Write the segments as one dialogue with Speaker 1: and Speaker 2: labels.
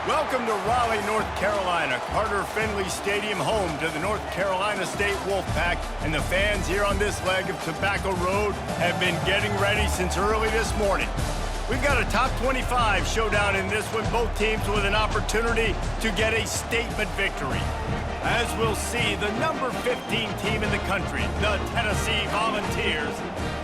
Speaker 1: Welcome to Raleigh, North Carolina, Carter Finley Stadium, home to the North Carolina State Wolfpack, and the fans here on this leg of Tobacco Road have been getting ready since early this morning. We've got a top 25 showdown in this one, both teams with an opportunity to get a statement victory. As we'll see, the number 15 team in the country, the Tennessee Volunteers,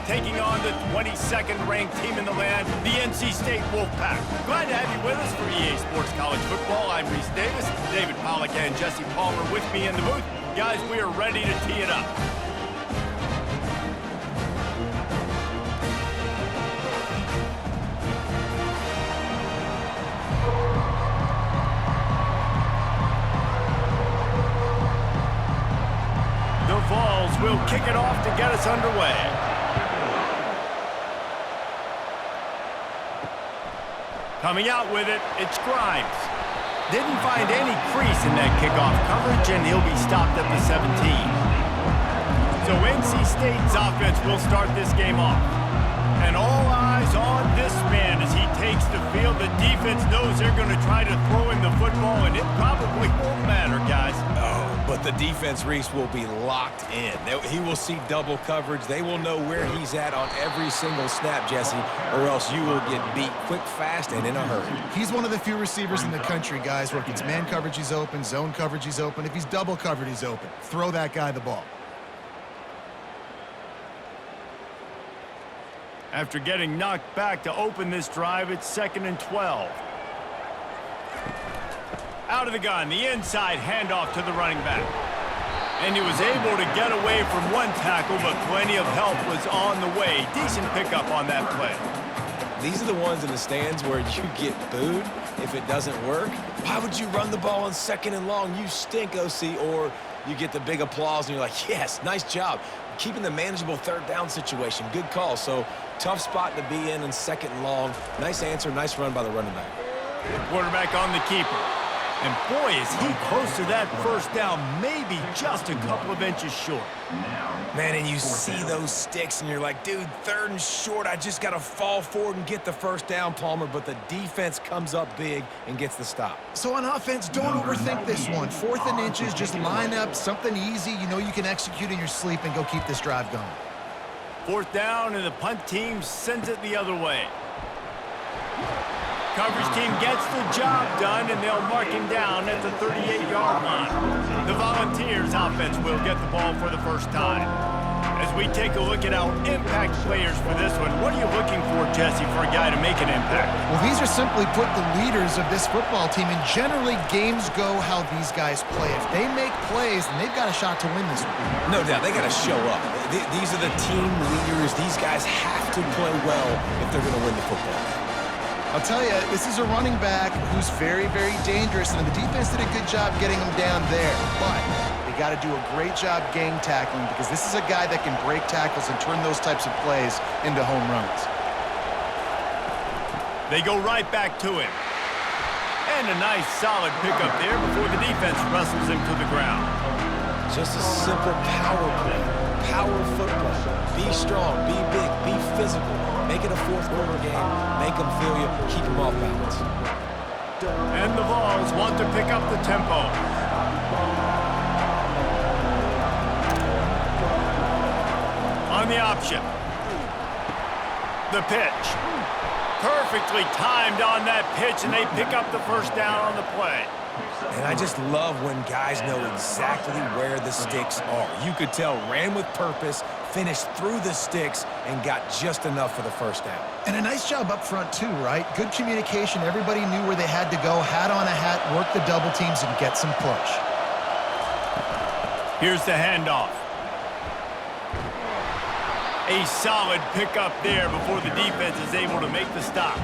Speaker 1: taking on the 22nd ranked team in the land, the NC State Wolfpack. Glad to have you with us for EA Sports College Football. I'm Reese Davis, David Pollack and Jesse Palmer with me in the booth. Guys, we are ready to tee it up. The Vols will kick it off to get us underway. Coming out with it, it's Grimes. Didn't find any crease in that kickoff coverage, and he'll be stopped at the 17. So NC State's offense will start this game off. And all eyes on this man as he takes the field. The defense knows they're going to try to throw him the football, and it probably won't matter, guys.
Speaker 2: But the defense, Reese, will be locked in. He will see double coverage. They will know where he's at on every single snap, Jesse, or else you will get beat quick, fast, and in a hurry.
Speaker 3: He's one of the few receivers in the country, guys, where if it's man coverage, he's open, zone coverage, he's open. If he's double covered, he's open. Throw that guy the ball.
Speaker 1: After getting knocked back to open this drive, it's 2nd and 12. Out of the gun, the inside handoff to the running back. And he was able to get away from one tackle, but plenty of help was on the way. Decent pickup on that play.
Speaker 2: These are the ones in the stands where you get booed if it doesn't work. Why would you run the ball on 2nd and long? You stink, OC. Or you get the big applause and you're like, yes, nice job. Keeping the manageable 3rd down situation. Good call. So tough spot to be in 2nd and long. Nice answer, nice run by the running back.
Speaker 1: Quarterback on the keeper. And boy, is he close to that 1st down, maybe just a couple of inches short.
Speaker 2: Man, and you see those sticks, and you're like, dude, 3rd and short, I just got to fall forward and get the 1st down, Palmer, but the defense comes up big and gets the stop.
Speaker 3: So on offense, don't overthink this one. 4th and inches, just line up something easy you know you can execute in your sleep and go keep this drive going.
Speaker 1: 4th down, and the punt team sends it the other way. Coverage team gets the job done, and they'll mark him down at the 38-yard line. The Volunteers offense will get the ball for the 1st time. As we take a look at our impact players for this one, what are you looking for, Jesse, for a guy to make an impact?
Speaker 3: Well, these are simply put the leaders of this football team, and generally games go how these guys play. If they make plays, then they've got a shot to win this one.
Speaker 2: No doubt, they got to show up. These are the team leaders. These guys have to play well if they're going to win the football game.
Speaker 3: I'll tell you, this is a running back who's very, very dangerous, and the defense did a good job getting him down there. But they got to do a great job gang tackling because this is a guy that can break tackles and turn those types of plays into home runs.
Speaker 1: They go right back to him. And a nice, solid pickup there before the defense wrestles him to the ground.
Speaker 2: Just a simple power play. Power football. Be strong, be big, be physical. Make it a 4th quarter game. Make them feel you. Keep them off balance.
Speaker 1: And the Vols want to pick up the tempo. On the option. The pitch. Perfectly timed on that pitch, and they pick up the 1st down on the play.
Speaker 2: And I just love when guys know exactly where the sticks are. You could tell ran with purpose, finished through the sticks, and got just enough for the 1st down.
Speaker 3: And a nice job up front, too, right? Good communication. Everybody knew where they had to go. Hat on a hat, work the double teams, and get some push.
Speaker 1: Here's the handoff. A solid pickup there before the defense is able to make the stop.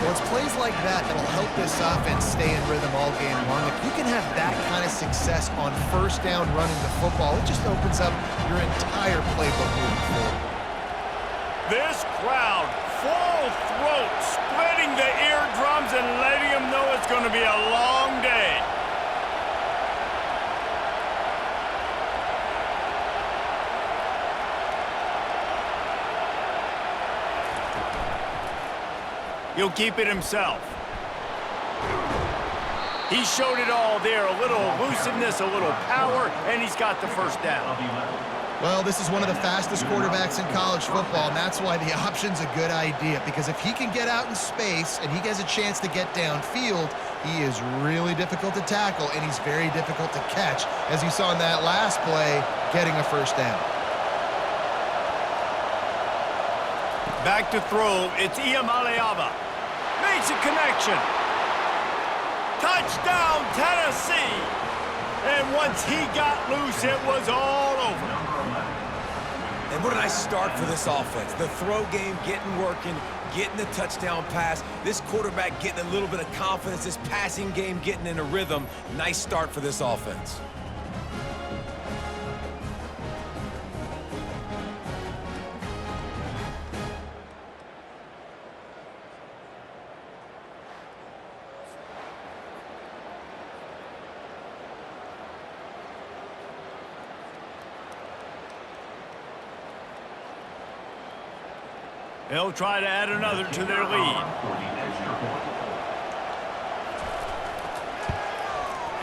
Speaker 3: Well, it's plays like that that'll help this offense stay in rhythm all game long. If you can have that kind of success on 1st down running the football, it just opens up your entire playbook moving forward.
Speaker 1: This crowd, full throat, splitting the eardrums and letting them know it's going to be a long day. He'll keep it himself. He showed it all there, a little elusiveness, a little power, and he's got the first down.
Speaker 3: Well, this is one of the fastest quarterbacks in college football, and that's why the option's a good idea, because if he can get out in space and he has a chance to get downfield, he is really difficult to tackle, and he's very difficult to catch, as you saw in that last play, getting a first down.
Speaker 1: Back to throw, it's Iamaleava. Makes a connection. Touchdown, Tennessee! And once he got loose, it was all over.
Speaker 2: And what a nice start for this offense. The throw game getting working, getting the touchdown pass. This quarterback getting a little bit of confidence. This passing game getting in a rhythm. Nice start for this offense.
Speaker 1: They'll try to add another to their lead.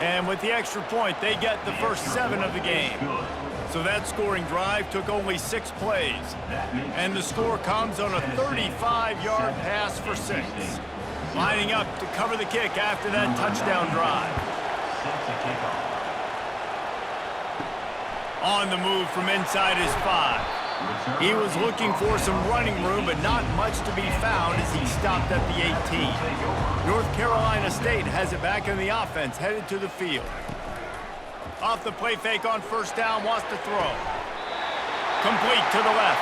Speaker 1: And with the extra point, they get the first 7 of the game. So that scoring drive took only 6 plays. And the score comes on a 35-yard pass for 6. Lining up to cover the kick after that touchdown drive. On the move from inside his 5. He was looking for some running room, but not much to be found as he stopped at the 18. North Carolina State has it back in the offense, headed to the field. Off the play fake on first down, wants to throw. Complete to the left.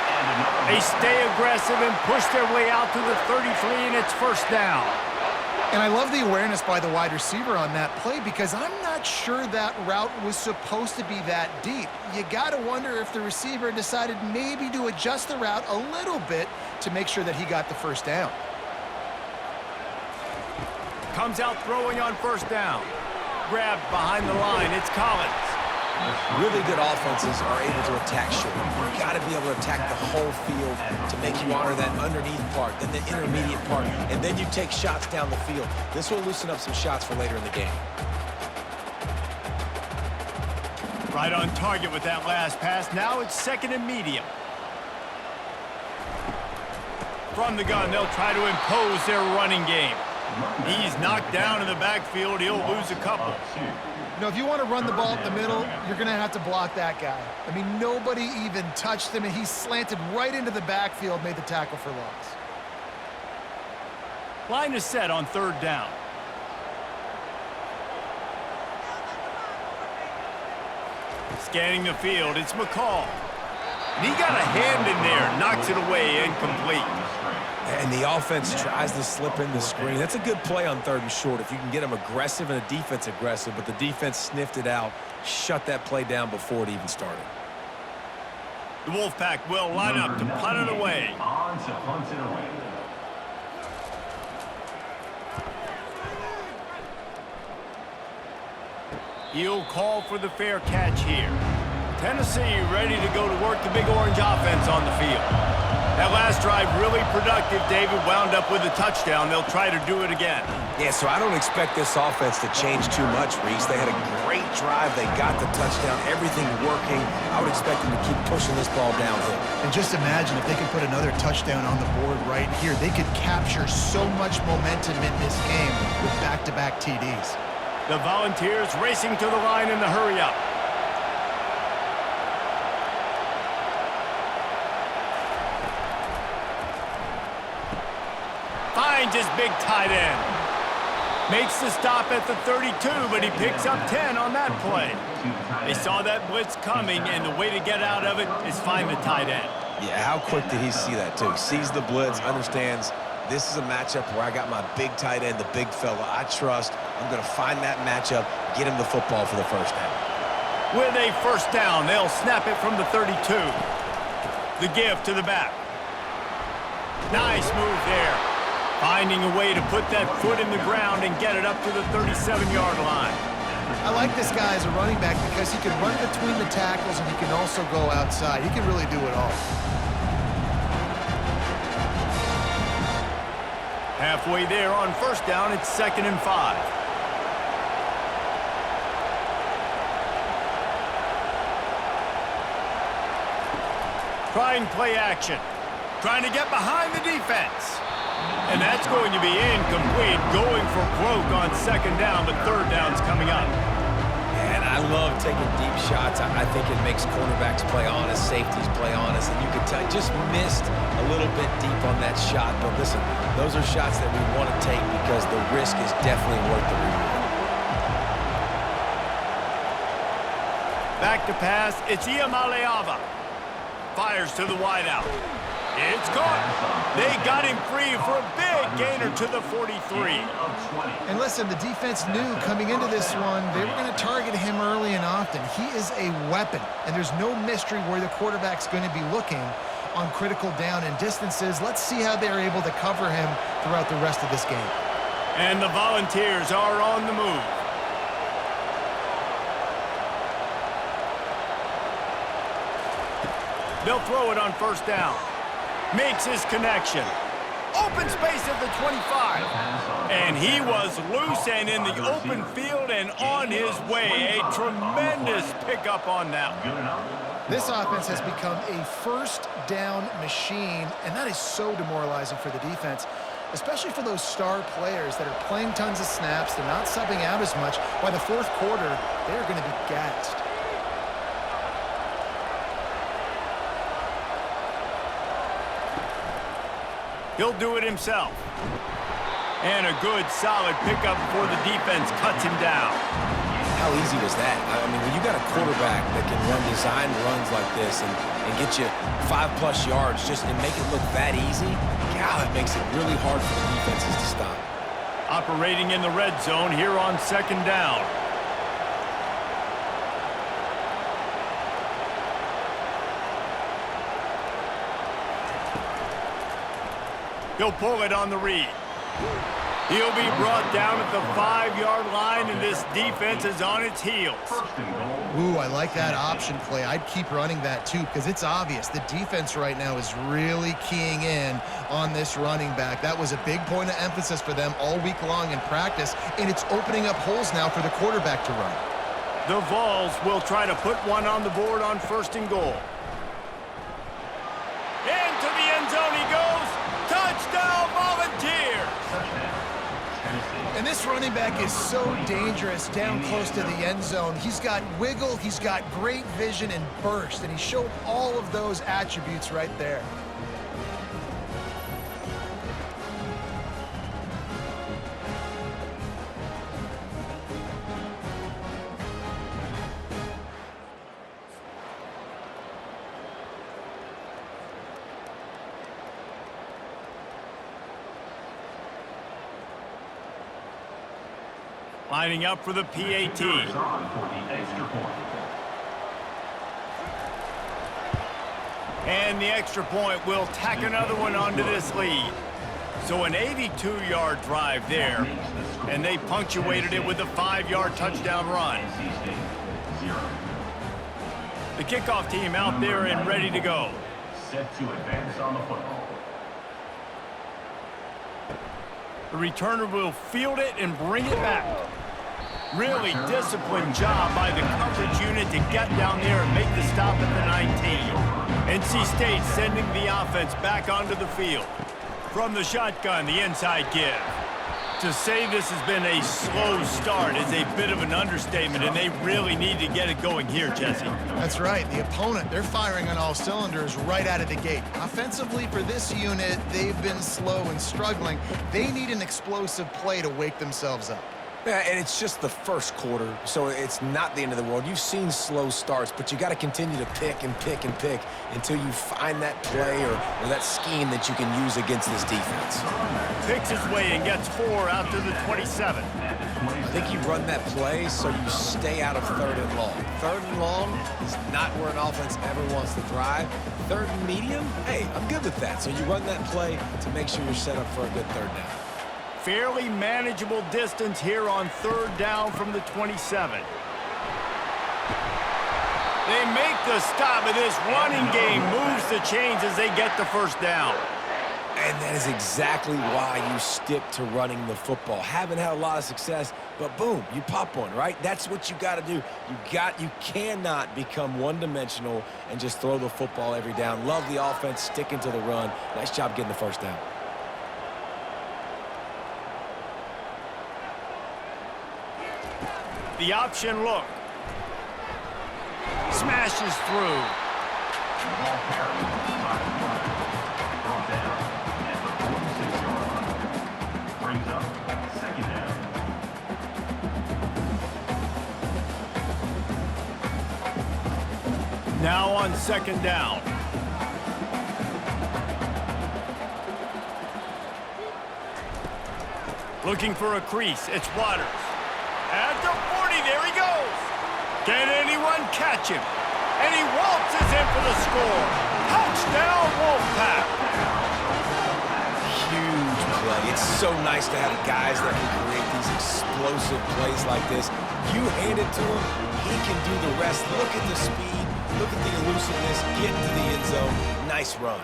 Speaker 1: They stay aggressive and push their way out to the 33, and it's first down.
Speaker 3: And I love the awareness by the wide receiver on that play, because I'm not sure that route was supposed to be that deep. You got to wonder if the receiver decided maybe to adjust the route a little bit to make sure that he got the first down.
Speaker 1: Comes out throwing on first down. Grabbed behind the line, it's Collins.
Speaker 2: Really good offenses are able to attack short. You've got to be able to attack the whole field to make you honor that underneath part, then the intermediate part, and then you take shots down the field. This will loosen up some shots for later in the game.
Speaker 1: Right on target with that last pass. Now it's second and medium. From the gun, they'll try to impose their running game. He's knocked down in the backfield. He'll lose a couple.
Speaker 3: You know, if you want to run the ball up the middle, you're going to have to block that guy. I mean, nobody even touched him, and he slanted right into the backfield, made the tackle for loss.
Speaker 1: Line is set on third down. Scanning the field, it's McCall. And he got a hand in there, knocks it away, incomplete.
Speaker 2: And the offense tries to slip in the screen. That's a good play on third and short if you can get them aggressive and the defense aggressive, but the defense sniffed it out, shut that play down before it even started.
Speaker 1: The WolfPack will line up to punt it away. He'll call for the fair catch here. Tennessee ready to go to work the Big Orange offense on the field. That last drive really productive. David wound up with a touchdown. They'll try to do it again.
Speaker 2: Yeah, so I don't expect this offense to change too much, Reese. They had a great drive. They got the touchdown. Everything working. I would expect them to keep pushing this ball downhill.
Speaker 3: And just imagine if they could put another touchdown on the board right here. They could capture so much momentum in this game with back-to-back TDs.
Speaker 1: The Volunteers racing to the line in the hurry-up. Finds his big tight end. Makes the stop at the 32, but he picks up 10 on that play. They saw that blitz coming, and the way to get out of it is find the tight end.
Speaker 2: Yeah, how quick did he see that, too? Sees the blitz, understands this is a matchup where I got my big tight end, the big fella I trust. I'm going to find that matchup, get him the football for the first down.
Speaker 1: With a first down, they'll snap it from the 32. The give to the back. Nice move there. Finding a way to put that foot in the ground and get it up to the 37-yard line.
Speaker 3: I like this guy as a running back because he can run between the tackles and he can also go outside. He can really do it all.
Speaker 1: Halfway there on first down, it's 2nd and 5. Trying play action. Trying to get behind the defense. And that's going to be incomplete. Going for broke on second down, but third down's coming up.
Speaker 2: And I love taking deep shots. I think it makes cornerbacks play honest, safeties play honest, and you can tell just missed a little bit deep on that shot. But listen, those are shots that we want to take because the risk is definitely worth the reward.
Speaker 1: Back to pass, it's Iamaleava. Fires to the wideout. It's caught. They got him free for a big gainer to the 43.
Speaker 3: And listen, the defense knew coming into this one, they were going to target him early and often. He is a weapon, and there's no mystery where the quarterback's going to be looking on critical down and distances. Let's see how they're able to cover him throughout the rest of this game.
Speaker 1: And the Volunteers are on the move. They'll throw it on first down. Makes his connection. Open space at the 25. And he was loose and in the open field and on his way. A tremendous pickup on that one.
Speaker 3: This offense has become a first down machine, and that is so demoralizing for the defense, especially for those star players that are playing tons of snaps. They're not subbing out as much. By the fourth quarter, they're going to be gassed.
Speaker 1: He'll do it himself. And a good, solid pickup before the defense cuts him down.
Speaker 2: How easy was that? I mean, when you got a quarterback that can run design runs like this and get you 5+ yards just and make it look that easy, God, it makes it really hard for the defenses to stop.
Speaker 1: Operating in the red zone here on second down. He'll pull it on the read. He'll be brought down at the 5-yard line, and this defense is on its heels.
Speaker 3: Ooh, I like that option play. I'd keep running that too because it's obvious the defense right now is really keying in on this running back. That was a big point of emphasis for them all week long in practice, and it's opening up holes now for the quarterback to run.
Speaker 1: The Vols will try to put one on the board on first and goal. Into the end zone he goes. Touchdown, Volunteers!
Speaker 3: And this running back is so dangerous down close to the end zone. He's got wiggle, he's got great vision and burst, and he showed all of those attributes right there.
Speaker 1: Lining up for the PAT. And the extra point will tack another one onto this lead. So an 82-yard drive there. And they punctuated it with a 5-yard touchdown run. The kickoff team out there and ready to go. Set to advance on the football. The returner will field it and bring it back. Really disciplined job by the coverage unit to get down there and make the stop at the 19. NC State sending the offense back onto the field. From the shotgun, the inside give. To say this has been a slow start is a bit of an understatement, and they really need to get it going here, Jesse.
Speaker 3: That's right. The opponent, they're firing on all cylinders right out of the gate. Offensively, for this unit, they've been slow and struggling. They need an explosive play to wake themselves up.
Speaker 2: Yeah, and it's just the first quarter, so it's not the end of the world. You've seen slow starts, but you got to continue to pick and pick and pick until you find that play or that scheme that you can use against this defense.
Speaker 1: Picks his way and gets 4 out to the 27.
Speaker 2: I think you run that play so you stay out of third and long. Third and long is not where an offense ever wants to thrive. Third and medium, hey, I'm good with that. So you run that play to make sure you're set up for a good third down.
Speaker 1: Fairly manageable distance here on third down from the 27. They make the stop, and this running game moves the chains as they get the first down.
Speaker 2: And that is exactly why you stick to running the football. Haven't had a lot of success, but boom, you pop one, right? That's what you got to do. You cannot become one-dimensional and just throw the football every down. Love the offense, sticking to the run. Nice job getting the first down.
Speaker 1: The option look. Smashes through. Now on second down. Looking for a crease. It's Waters. At the 40, there he goes. Can anyone catch him? And he waltzes in for the score. Touchdown, Wolfpack.
Speaker 2: Huge play. It's so nice to have guys that can create these explosive plays like this. You hand it to him, he can do the rest. Look at the speed. Look at the elusiveness. Get into the end zone. Nice run.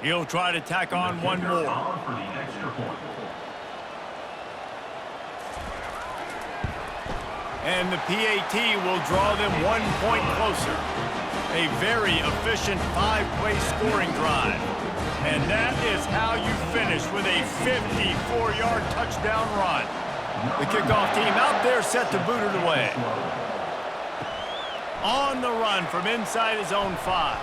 Speaker 1: He'll try to tack on one more. And the PAT will draw them 1 point closer. A very efficient 5-play scoring drive. And that is how you finish with a 54-yard touchdown run. The kickoff team out there set to boot it away. On the run from inside his own 5.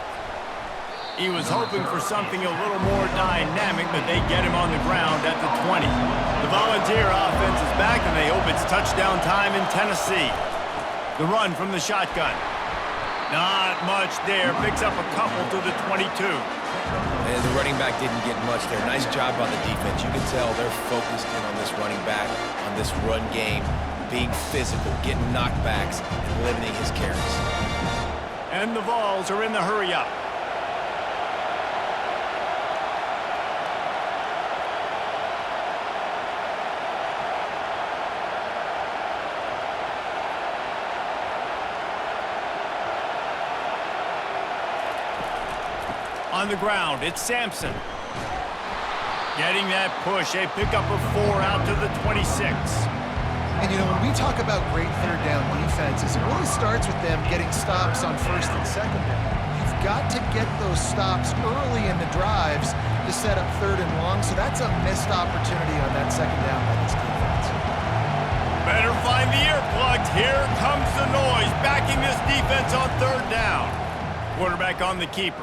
Speaker 1: He was hoping for something a little more dynamic, but they get him on the ground at the 20. The Volunteer offense is back, and they hope it's touchdown time in Tennessee. The run from the shotgun. Not much there. Picks up a couple to the 22.
Speaker 2: And the running back didn't get much there. Nice job by the defense. You can tell they're focused in on this running back, on this run game, being physical, getting knockbacks, and limiting his carries.
Speaker 1: And the Vols are in the hurry-up. On the ground, it's Sampson. Getting that push, a pickup of 4 out to the 26.
Speaker 3: And, you know, when we talk about great third down defenses, it really starts with them getting stops on first and second down. You've got to get those stops early in the drives to set up third and long, so that's a missed opportunity on that second down by this defense.
Speaker 1: Better find the earplugs. Here comes the noise, backing this defense on third down. Quarterback on the keeper.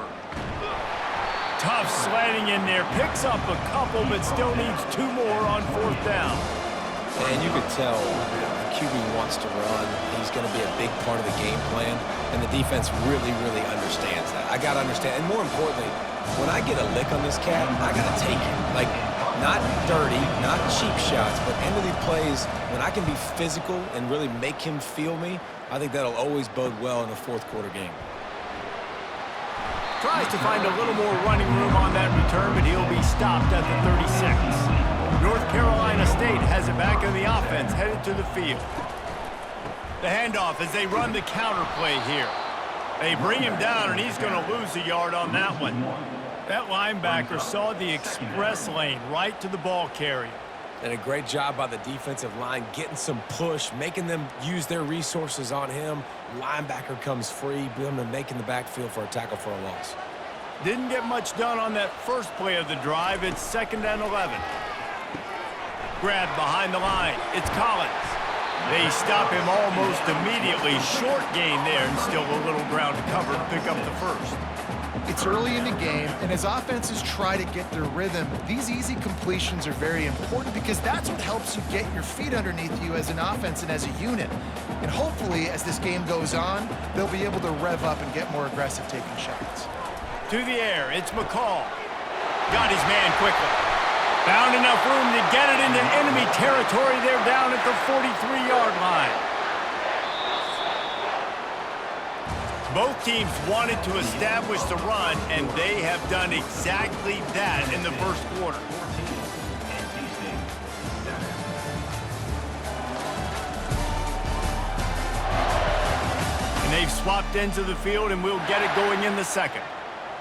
Speaker 1: Tough sledding in there, picks up a couple, but still needs 2 more on fourth down.
Speaker 2: And you could tell the QB wants to run. He's going to be a big part of the game plan, and the defense really, really understands that. I got to understand, and more importantly, when I get a lick on this cat, I got to take it. Like, not dirty, not cheap shots, but end of the plays, when I can be physical and really make him feel me, I think that'll always bode well in a fourth quarter game.
Speaker 1: Tries to find a little more running room on that return, but he'll be stopped at the 36. North Carolina State has it back in the offense, headed to the field. The handoff as they run the counter play here. They bring him down, and he's going to lose a yard on that one. That linebacker saw the express lane right to the ball carrier.
Speaker 2: And a great job by the defensive line, getting some push, making them use their resources on him. Linebacker comes free, making the backfield for a tackle for a loss.
Speaker 1: Didn't get much done on that first play of the drive. It's 2nd and 11. Grabbed behind the line. It's Collins. They stop him almost immediately. Short gain there, and still a little ground to cover to pick up the first.
Speaker 3: It's early in the game, and as offenses try to get their rhythm, these easy completions are very important because that's what helps you get your feet underneath you as an offense and as a unit. And hopefully, as this game goes on, they'll be able to rev up and get more aggressive taking shots.
Speaker 1: To the air, it's McCall. Got his man quickly. Found enough room to get it into enemy territory. They're down at the 43-yard line. Both teams wanted to establish the run, and they have done exactly that in the first quarter. And they've swapped ends of the field, and we'll get it going in the second.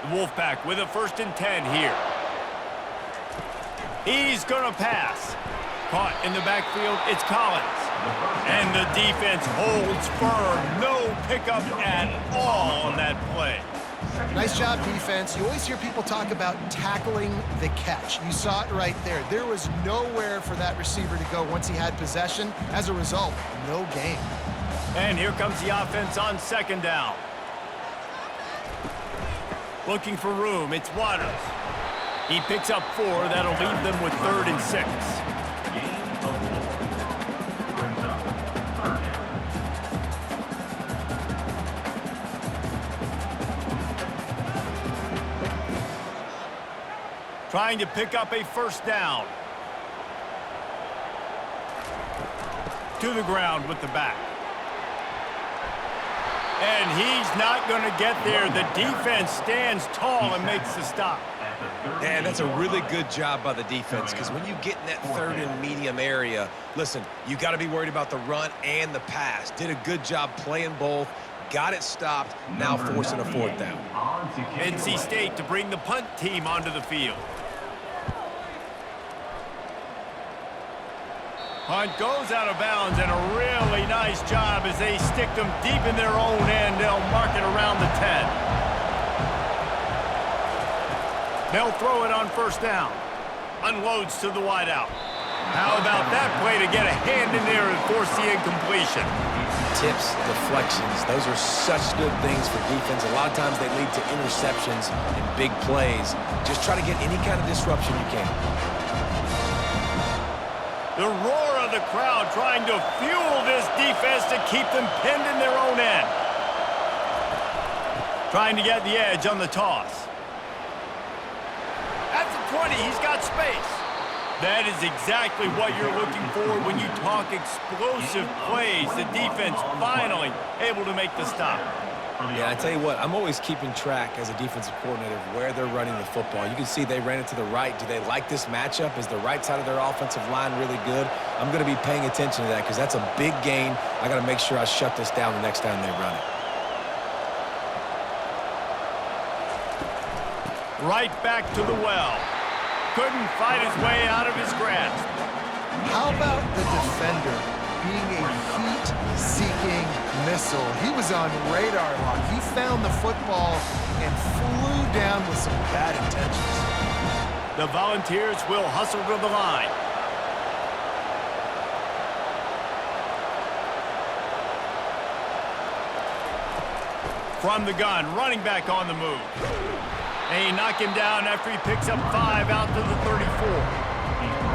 Speaker 1: The Wolfpack with a 1st and 10 here. He's going to pass. Caught in the backfield, it's Collins. And the defense holds firm. No pickup at all on that play.
Speaker 3: Nice job, defense. You always hear people talk about tackling the catch. You saw it right there. There was nowhere for that receiver to go once he had possession. As a result, no gain.
Speaker 1: And here comes the offense on 2nd down. Looking for room, it's Waters. He picks up 4. That'll leave them with 3rd and 6. Trying to pick up a 1st down. To the ground with the back. And he's not going to get there. The defense stands tall and makes the stop.
Speaker 2: And that's a really good job by the defense, because when you get in that 3rd and medium area, listen, you got to be worried about the run and the pass. Did a good job playing both. Got it stopped. Now forcing a 4th down.
Speaker 1: NC State to bring the punt team onto the field. Punt goes out of bounds, and a really nice job as they stick them deep in their own end. They'll mark it around the 10. They'll throw it on 1st down. Unloads to the wideout. How about that play to get a hand in there and force the incompletion?
Speaker 2: Tips, deflections, those are such good things for defense. A lot of times they lead to interceptions and big plays. Just try to get any kind of disruption you can.
Speaker 1: The roar of the crowd trying to fuel this defense to keep them pinned in their own end. Trying to get the edge on the toss. At the 20, he's got space. That is exactly what you're looking for when you talk explosive plays. The defense finally able to make the stop.
Speaker 2: Yeah, I tell you what, I'm always keeping track as a defensive coordinator of where they're running the football. You can see they ran it to the right. Do they like this matchup? Is the right side of their offensive line really good? I'm going to be paying attention to that because that's a big gain. I got to make sure I shut this down the next time they run it.
Speaker 1: Right back to the well. Couldn't fight his way out of his grasp.
Speaker 3: How about the defender being a heat-seeking missile? He was on radar lock. He found the football and flew down with some bad intentions.
Speaker 1: The Volunteers will hustle to the line. From the gun, running back on the move. And he knocked him down after he picks up 5 out to the 34.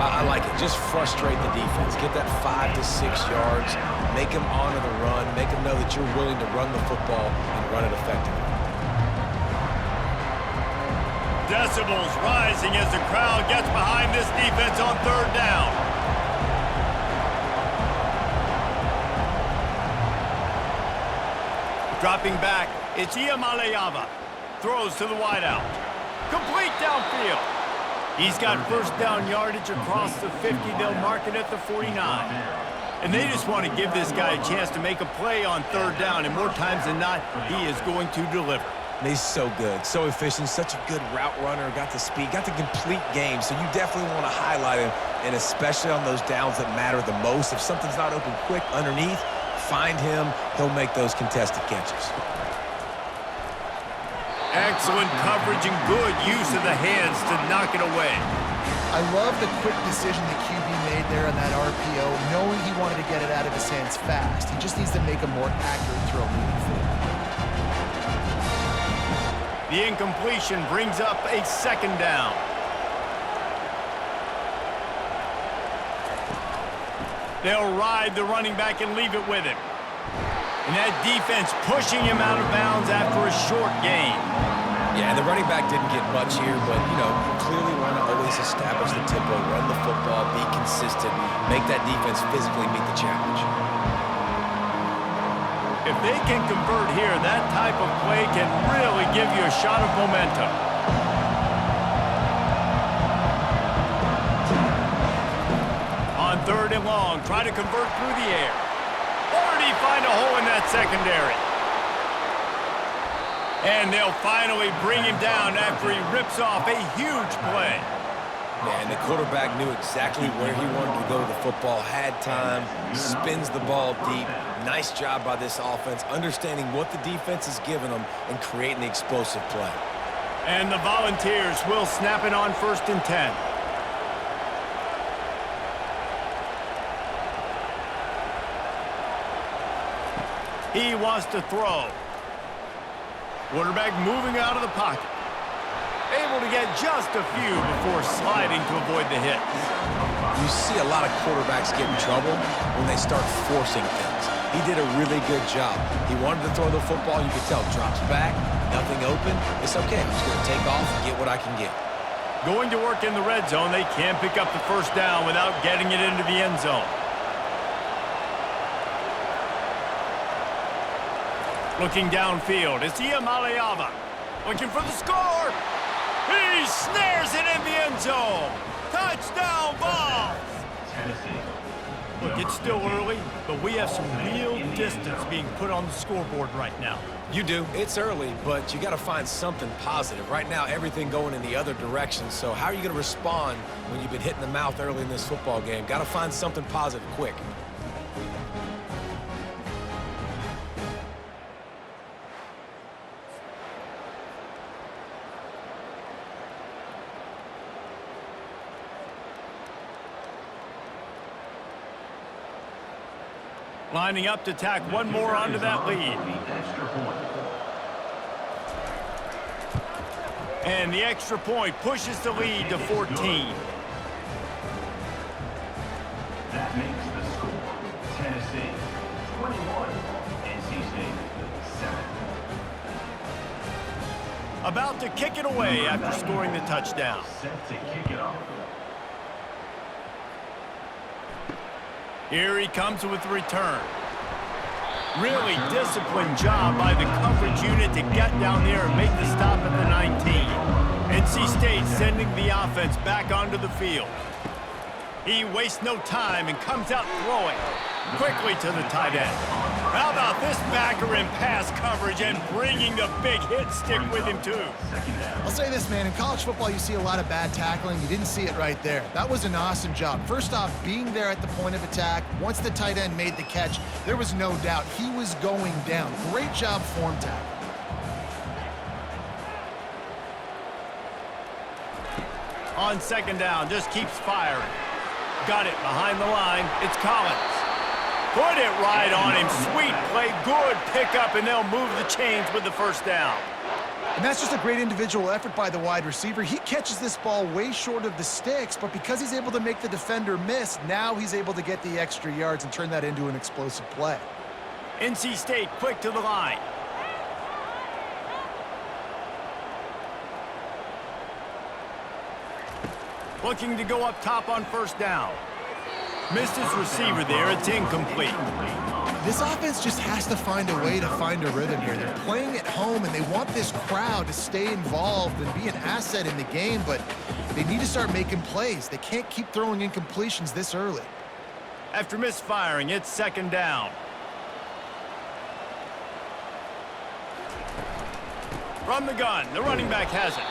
Speaker 2: I like it. Just frustrate the defense. Get that 5 to 6 yards. Make them honor the run. Make them know that you're willing to run the football and run it effectively.
Speaker 1: Decibels rising as the crowd gets behind this defense on 3rd down. Dropping back, it's Iamaleava. Throws to the wideout. Complete downfield. He's got 1st down yardage across the 50. They'll mark it at the 49. And they just want to give this guy a chance to make a play on 3rd down. And more times than not, he is going to deliver.
Speaker 2: He's so good, so efficient, such a good route runner, got the speed, got the complete game. So you definitely want to highlight him, and especially on those downs that matter the most. If something's not open quick underneath, find him. He'll make those contested catches.
Speaker 1: Excellent coverage and good use of the hands to knock it away.
Speaker 3: I love the quick decision the QB made there on that RPO, knowing he wanted to get it out of his hands fast. He just needs to make a more accurate throw moving forward.
Speaker 1: The incompletion brings up a 2nd down. They'll ride the running back and leave it with him. And that defense pushing him out of bounds after a short gain.
Speaker 2: Yeah, the running back didn't get much here, but, you know, you clearly want to always establish the tempo, run the football, be consistent, make that defense physically meet the challenge.
Speaker 1: If they can convert here, that type of play can really give you a shot of momentum. On 3rd and long, try to convert through the air. Or did he find a hole in that secondary? And they'll finally bring him down after he rips off a huge play.
Speaker 2: Man, the quarterback knew exactly where he wanted to go with the football, had time, spins the ball deep. Nice job by this offense, understanding what the defense is giving them and creating the explosive play.
Speaker 1: And the Volunteers will snap it on 1st and 10. He wants to throw. Quarterback moving out of the pocket. Able to get just a few before sliding to avoid the hits.
Speaker 2: You see a lot of quarterbacks get in trouble when they start forcing things. He did a really good job. He wanted to throw the football. You could tell, drops back, nothing open. It's okay. I'm just going to take off and get what I can get.
Speaker 1: Going to work in the red zone, they can't pick up the 1st down without getting it into the end zone. Looking downfield, it's Iamaleava. Looking for the score. He snares it in the end zone. Touchdown, Vols! Look, it's still early, but we have some real distance being put on the scoreboard right now.
Speaker 2: You do. It's early, but you got to find something positive. Right now, everything going in the other direction. So how are you going to respond when you've been hit in the mouth early in this football game? Got to find something positive quick.
Speaker 1: Lining up to tack one more onto that lead. And the extra point pushes the lead to 14.
Speaker 4: That makes the score Tennessee 21, NC State 7.
Speaker 1: About to kick it away after scoring the touchdown.
Speaker 4: Set to kick it off.
Speaker 1: Here he comes with the return. Really disciplined job by the coverage unit to get down there and make the stop at the 19. NC State sending the offense back onto the field. He wastes no time and comes out throwing quickly to the tight end. How about this backer in pass coverage and bringing the big hit stick with him too?
Speaker 3: I'll say this, man. In college football, you see a lot of bad tackling. You didn't see it right there. That was an awesome job. First off, being there at the point of attack. Once the tight end made the catch, there was no doubt he was going down. Great job form tackle.
Speaker 1: On 2nd down, just keeps firing. Got it behind the line. It's Collins. Put it right on him. Sweet play. Good pickup, and they'll move the chains with the 1st down.
Speaker 3: And that's just a great individual effort by the wide receiver. He catches this ball way short of the sticks, but because he's able to make the defender miss, now he's able to get the extra yards and turn that into an explosive play.
Speaker 1: NC State quick to the line. Looking to go up top on 1st down. Missed his receiver there. It's incomplete.
Speaker 3: This offense just has to find a way to find a rhythm here. They're playing at home, and they want this crowd to stay involved and be an asset in the game, but they need to start making plays. They can't keep throwing incompletions this early.
Speaker 1: After misfiring, it's 2nd down. From the gun, the running back has it.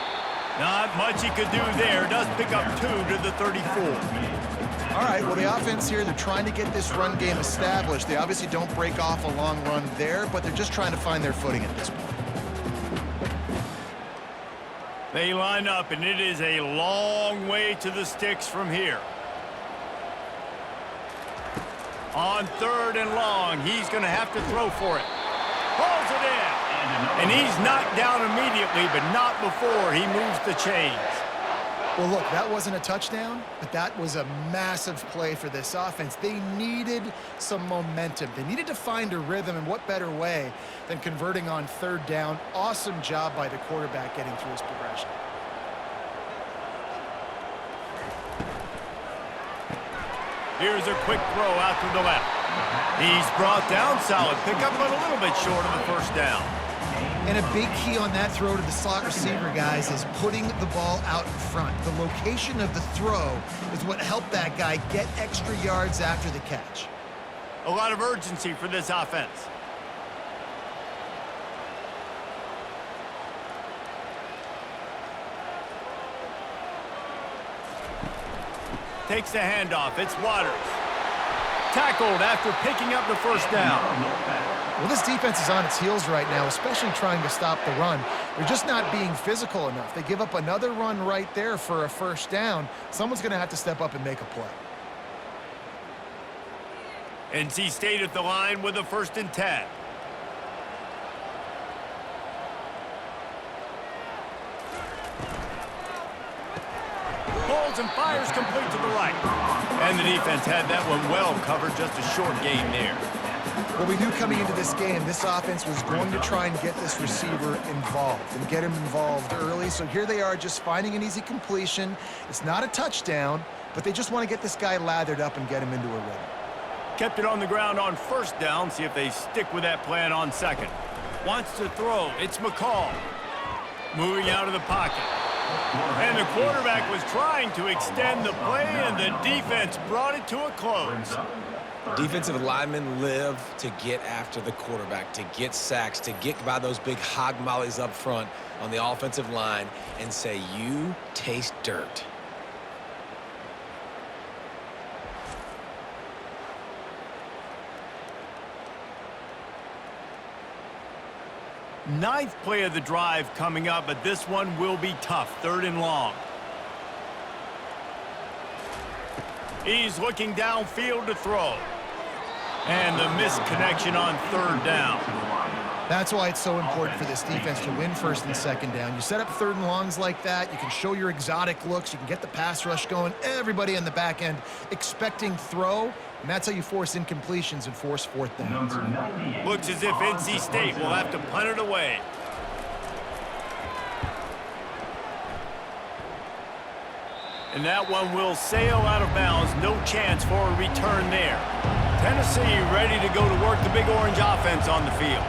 Speaker 1: Not much he could do there. Does pick up 2 to the 34.
Speaker 3: All right, well, the offense here, they're trying to get this run game established. They obviously don't break off a long run there, but they're just trying to find their footing at this point.
Speaker 1: They line up, and it is a long way to the sticks from here. On 3rd and long, he's going to have to throw for it. Pulls it in. And he's knocked down immediately, but not before he moves the chains.
Speaker 3: Well, look, that wasn't a touchdown, but that was a massive play for this offense. They needed some momentum. They needed to find a rhythm, and what better way than converting on 3rd down. Awesome job by the quarterback getting through his progression.
Speaker 1: Here's a quick throw out to the left. He's brought down solid pickup, but a little bit short of the first down.
Speaker 3: And a big key on that throw to the slot receiver, guys, is putting the ball out in front. The location of the throw is what helped that guy get extra yards after the catch.
Speaker 1: A lot of urgency for this offense. Takes the handoff. It's Waters. Tackled after picking up the first down.
Speaker 3: Well, this defense is on its heels right now, especially trying to stop the run. They're just not being physical enough. They give up another run right there for a first down. Someone's going to have to step up and make a play.
Speaker 1: NC State at the line with a 1st and 10. Pulls and fires complete to the right. And the defense had that one well covered, just a short gain there.
Speaker 3: Well, we knew coming into this game, this offense was going to try and get this receiver involved and get him involved early. So here they are just finding an easy completion. It's not a touchdown, but they just want to get this guy lathered up and get him into a rhythm.
Speaker 1: Kept it on the ground on 1st down. See if they stick with that plan on 2nd. Wants to throw. It's McCall. Moving out of the pocket. And the quarterback was trying to extend the play, and the defense brought it to a close.
Speaker 2: Defensive linemen live to get after the quarterback, to get sacks, to get by those big hog mollies up front on the offensive line and say, you taste dirt.
Speaker 1: Ninth play of the drive coming up, but this one will be tough. 3rd and long. He's looking downfield to throw. And the missed connection on 3rd down.
Speaker 3: That's why it's so important for this defense to win 1st and 2nd down. You set up 3rd and longs like that, you can show your exotic looks, you can get the pass rush going, everybody on the back end expecting throw, and that's how you force incompletions and force 4th downs.
Speaker 1: Looks as if NC State will have to punt it away. And that one will sail out of bounds. No chance for a return there. Tennessee ready to go to work the Big Orange offense on the field.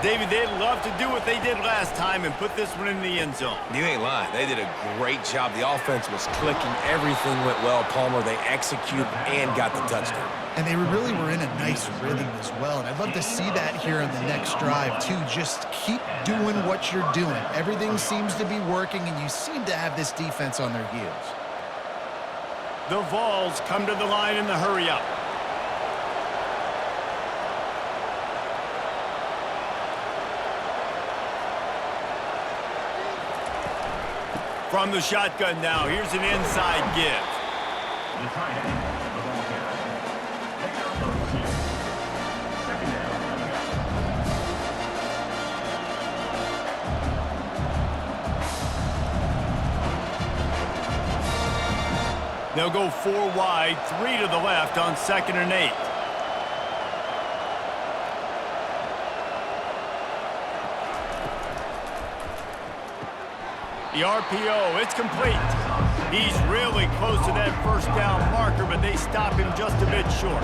Speaker 1: David, they'd love to do what they did last time and put this one in the end zone.
Speaker 2: You ain't lying. They did a great job. The offense was clicking. Everything went well, Palmer. They executed and got the touchdown.
Speaker 3: And they really were in a nice rhythm as well. And I'd love to see that here on the next drive, too. Just keep doing what you're doing. Everything seems to be working, and you seem to have this defense on their heels.
Speaker 1: The Vols come to the line in the hurry-up. From the shotgun now, here's an inside give.
Speaker 4: The tight end, the ball carrier. Take out those two. 2nd down.
Speaker 1: They'll go 4 wide, 3 to the left on 2nd and 8. The RPO, it's complete. He's really close to that 1st down marker, but they stop him just a bit short.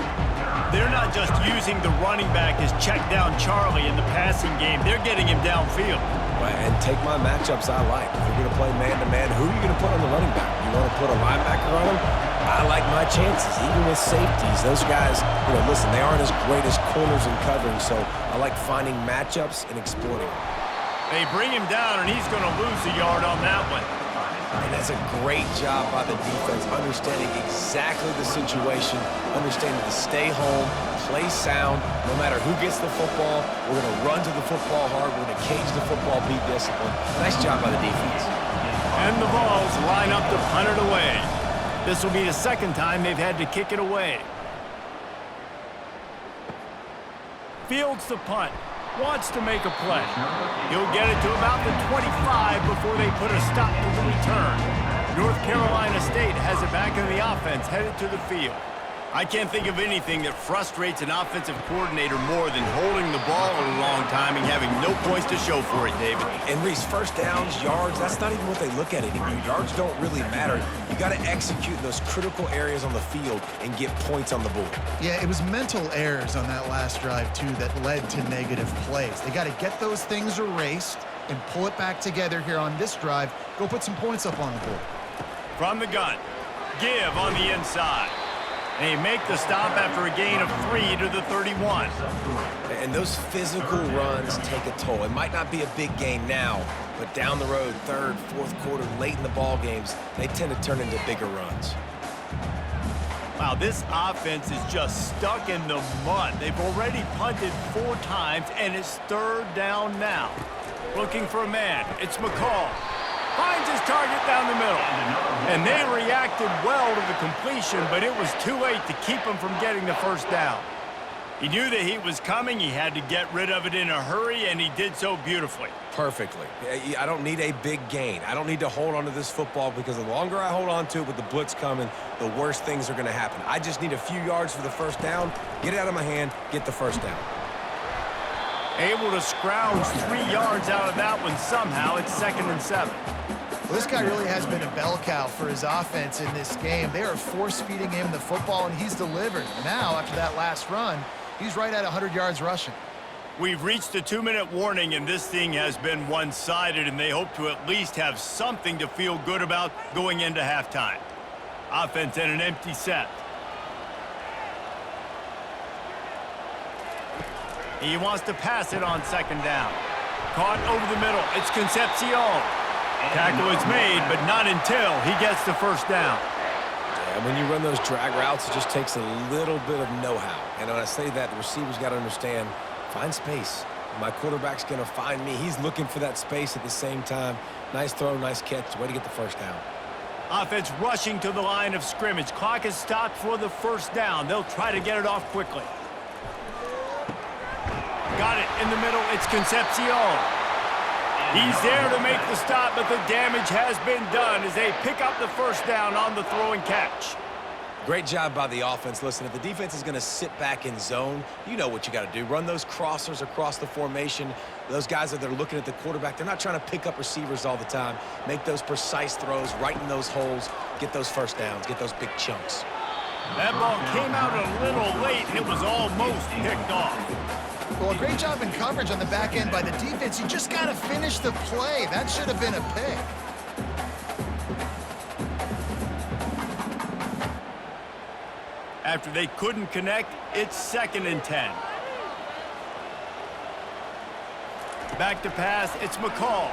Speaker 1: They're not just using the running back as check down Charlie in the passing game. They're getting him downfield.
Speaker 2: Right, and take my matchups I like. If you're going to play man-to-man, who are you going to put on the running back? You want to put a linebacker on him? I like my chances, even with safeties. Those guys, listen, they aren't as great as corners and covering, so I like finding matchups and exploiting them.
Speaker 1: They bring him down, and he's going to lose a yard on that one.
Speaker 2: And that's a great job by the defense, understanding exactly the situation, understanding to stay home, play sound. No matter who gets the football, we're going to run to the football hard. We're going to cage the football, be disciplined. Nice job by the defense.
Speaker 1: And the Vols line up to punt it away. This will be the 2nd time they've had to kick it away. Fields the punt. Wants to make a play. He'll get it to about the 25 before they put a stop to the return. North Carolina State has it back in the offense, headed to the field. I can't think of anything that frustrates an offensive coordinator more than holding the ball a long time and having no points to show for it, David.
Speaker 2: And Reese, first downs, yards, that's not even what they look at anymore. Yards don't really matter. You got to execute those critical areas on the field and get points on the board.
Speaker 3: Yeah, it was mental errors on that last drive, too, that led to negative plays. They got to get those things erased and pull it back together here on this drive. Go put some points up on the board.
Speaker 1: From the gun, give on the inside. They make the stop after a gain of 3 to the 31.
Speaker 2: And those physical runs take a toll. It might not be a big gain now, but down the road, third, fourth quarter, late in the ball games, they tend to turn into bigger runs.
Speaker 1: Wow, this offense is just stuck in the mud. They've already punted 4 times, and it's third down now. Looking for a man. It's McCall. Finds his target down the middle. And they reacted well to the completion, but it was too late to keep him from getting the first down. He knew the heat was coming. He had to get rid of it in a hurry, and he did so beautifully.
Speaker 2: Perfectly. I don't need a big gain. I don't need to hold on to this football because the longer I hold on to it with the blitz coming, the worse things are going to happen. I just need a few yards for the first down, get it out of my hand, get the first down.
Speaker 1: Able to scrounge 3 yards out of that one somehow. It's 2nd and 7.
Speaker 3: Well, this guy really has been a bell cow for his offense in this game. They are force-feeding him the football, and he's delivered. Now, after that last run, he's right at 100 yards rushing.
Speaker 1: We've reached a 2-minute warning, and this thing has been one-sided, and they hope to at least have something to feel good about going into halftime. Offense in an empty set. He wants to pass it on 2nd down. Caught over the middle. It's Concepcion. Tackle is made, but not until he gets the first down.
Speaker 2: And when you run those drag routes, it just takes a little bit of know-how. And when I say that, the receiver's got to understand, find space. My quarterback's going to find me. He's looking for that space at the same time. Nice throw, nice catch. Way to get the first down.
Speaker 1: Offense rushing to the line of scrimmage. Clock is stopped for the first down. They'll try to get it off quickly. Got it in the middle. It's Concepcion. He's there to make the stop, but the damage has been done as they pick up the first down on the throw and catch.
Speaker 2: Great job by the offense. Listen, if the defense is going to sit back in zone, you know what you got to do. Run those crossers across the formation. Those guys that are looking at the quarterback, they're not trying to pick up receivers all the time. Make those precise throws, right in those holes, get those first downs, get those big chunks.
Speaker 1: That ball came out a little late, and it was almost picked off.
Speaker 3: Well, a great job in coverage on the back end by the defense. You just got to finish the play. That should have been a pick.
Speaker 1: After they couldn't connect, it's 2nd and 10. Back to pass, it's McCall.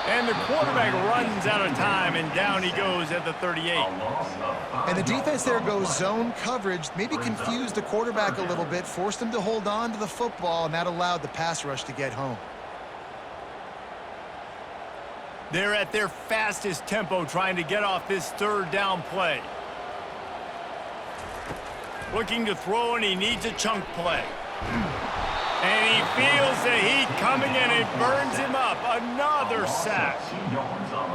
Speaker 1: And the quarterback runs out of time, and down he goes at the 38.
Speaker 3: And the defense there goes zone coverage, maybe confused the quarterback a little bit, forced him to hold on to the football, and that allowed the pass rush to get home.
Speaker 1: They're at their fastest tempo trying to get off this 3rd down play. Looking to throw, and he needs a chunk play. And he feels the heat coming, and it burns him up. Another sack.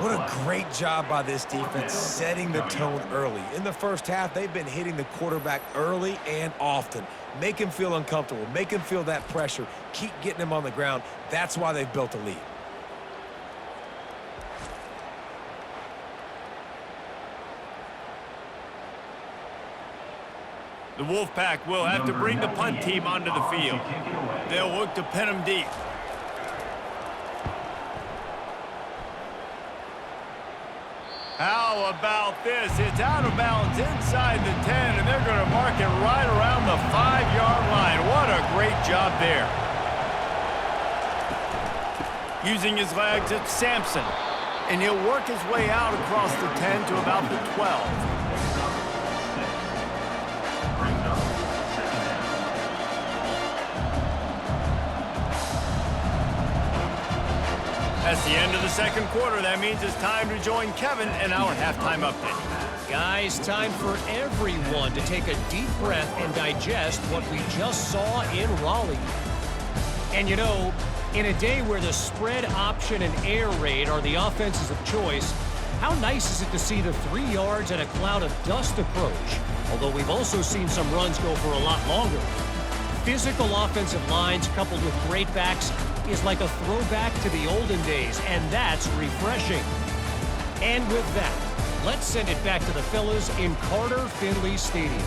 Speaker 2: What a great job by this defense setting the tone early. In the first half, they've been hitting the quarterback early and often. Make him feel uncomfortable. Make him feel that pressure. Keep getting him on the ground. That's why they've built a lead.
Speaker 1: The WolfPack will have to bring the punt team onto the field. They'll look to pin them deep. How about this? It's out of bounds inside the 10, and they're going to mark it right around the 5-yard line. What a great job there. Using his legs, it's Sampson. And he'll work his way out across the 10 to about the 12. That's the end of the 2nd quarter. That means it's time to join Kevin in our halftime update.
Speaker 5: Guys, time for everyone to take a deep breath and digest what we just saw in Raleigh. And you know, in a day where the spread option and air raid are the offenses of choice, how nice is it to see the 3 yards and a cloud of dust approach? although we've also seen some runs go for a lot longer. Physical offensive lines coupled with great backs is like a throwback to the olden days, and that's refreshing. And with that, let's send it back to the fellas in Carter Finley Stadium.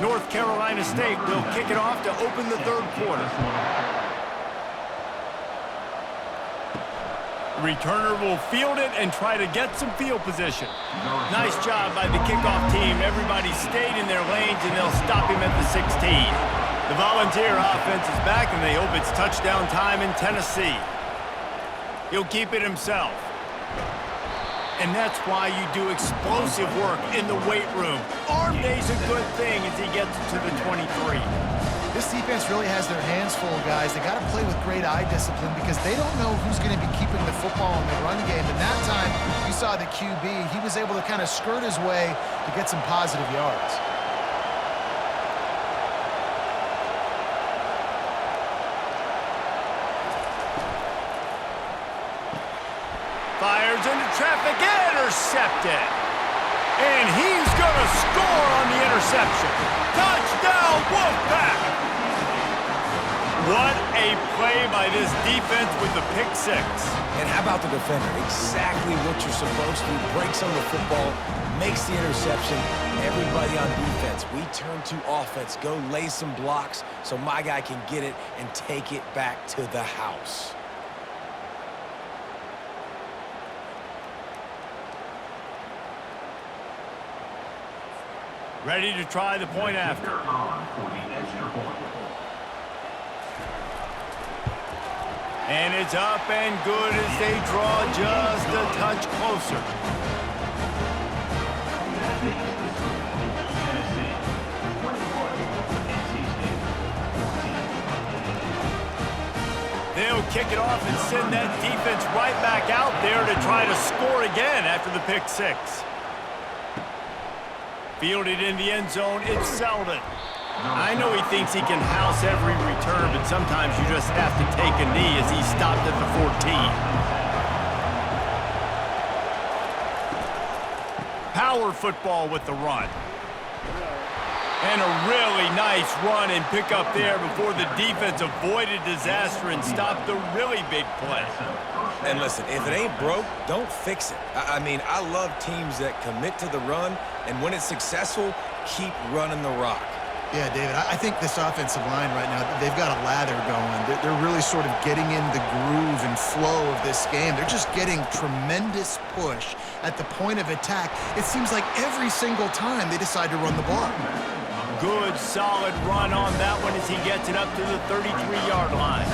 Speaker 1: North Carolina State will kick it off to open the third quarter. Returner will field it and try to get some field position. Nice job by the kickoff team. Everybody stayed in their lanes, and they'll stop him at the 16. The Volunteer offense is back, and they hope it's touchdown time in Tennessee. He'll keep it himself. And that's why you do explosive work in the weight room. Arm day's a good thing as he gets to the 23.
Speaker 3: This defense really has their hands full, guys. They got to play with great eye discipline because they don't know who's going to be keeping the football in the run game. And that time, you saw the QB. He was able to kind of skirt his way to get some positive yards.
Speaker 1: Fires into traffic, intercepted. And he's going to score on the interception. Touchdown, WolfPack! What a play by this defense with the pick six.
Speaker 2: And how about the defender? Exactly what you're supposed to. Breaks on the football, makes the interception. Everybody on defense, we turn to offense. Go lay some blocks so my guy can get it and take it back to the house.
Speaker 1: Ready to try the point after. And it's up and good as they draw just a touch closer. They'll kick it off and send that defense right back out there to try to score again after the pick six. Fielded in the end zone, it's Selden. I know he thinks he can house every return, but sometimes you just have to take a knee as he stopped at the 14. Power football with the run. And a really nice run and pick up there before the defense avoided disaster and stopped the really big play.
Speaker 2: And listen, if it ain't broke, don't fix it. I mean, I love teams that commit to the run, and when it's successful, keep running the rock.
Speaker 3: Yeah, David, I think this offensive line right now, they've got a lather going. They're really sort of getting in the groove and flow of this game. They're just getting tremendous push at the point of attack. It seems like every single time they decide to run the ball.
Speaker 1: Good, solid run on that one as he gets it up to the 33-yard line.